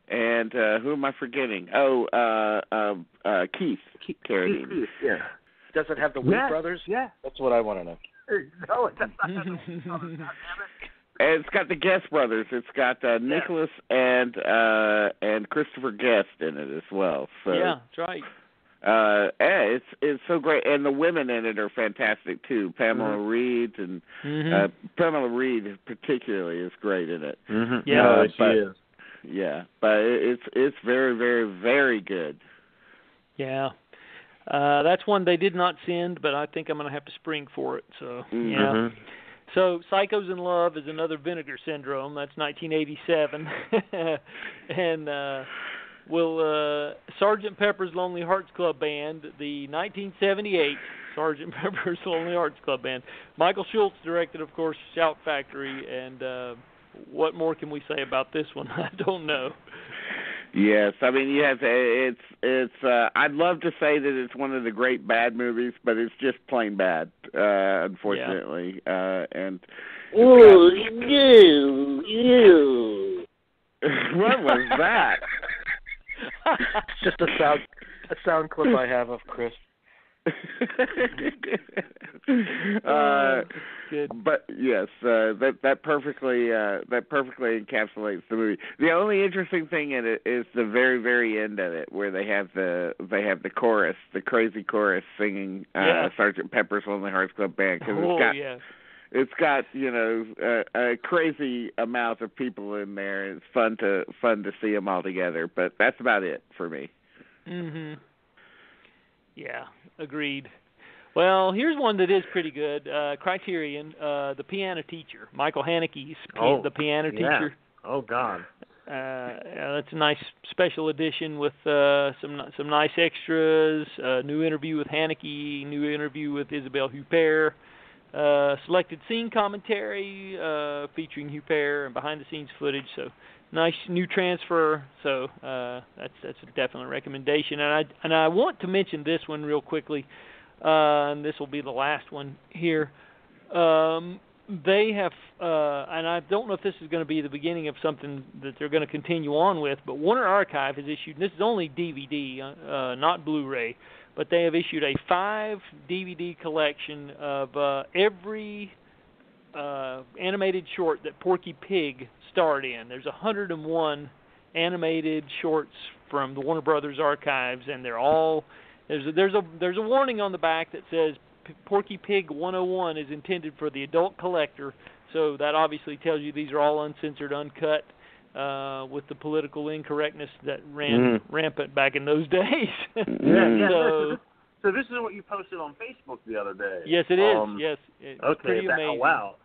and who am I forgetting? Keith Carradine. Keith, yeah. Does it have the Wheat brothers? Yeah. That's what I want to know. No, it does not have the Wheat brothers. And it's got the Guest brothers. It's got Nicholas and Christopher Guest in it as well. So yeah, that's right. It's so great, and the women in it are fantastic too. Pamela Reed and Pamela Reed particularly is great in it. Mm-hmm. Yeah, she is. Yeah, but it's very, very, very good. Yeah, that's one they did not send, but I think I'm going to have to spring for it. So yeah. So Psychos in Love is another Vinegar Syndrome. That's 1987, and Sgt. Pepper's Lonely Hearts Club Band, the 1978 Sgt. Pepper's Lonely Hearts Club Band. Michael Schultz directed, of course, Shout Factory, and what more can we say about this one? I don't know. Yes, I mean, it's. I'd love to say that it's one of the great bad movies, but it's just plain bad, unfortunately. And you. What was that? It's just a sound clip I have of Chris. But yes, that perfectly encapsulates the movie. The only interesting thing in it is the very, very end of it, where they have the chorus, the crazy chorus singing Sgt. Pepper's Lonely Hearts Club Band, because it's got a crazy amount of people in there, and it's fun to see them all together. But that's about it for me. Mhm. Yeah, agreed. Well, here's one that is pretty good. Criterion, The Piano Teacher. Michael Haneke's The Piano Teacher. Oh, God. That's a nice special edition with some nice extras, new interview with Haneke, new interview with Isabelle Huppert, selected scene commentary featuring Huppert and behind-the-scenes footage. So nice new transfer. So that's a definite recommendation. And I want to mention this one real quickly. And this will be the last one here. They have, and I don't know if this is going to be the beginning of something that they're going to continue on with, but Warner Archive has issued, and this is only DVD, not Blu-ray, but they have issued a 5-DVD collection of every animated short that Porky Pig starred in. There's 101 animated shorts from the Warner Brothers archives, and they're all... There's a warning on the back that says Porky Pig 101 is intended for the adult collector, so that obviously tells you these are all uncensored, uncut, with the political incorrectness that ran rampant back in those days. So this is what you posted on Facebook the other day. Yes, it is. Yes, it's pretty amazing. Wow.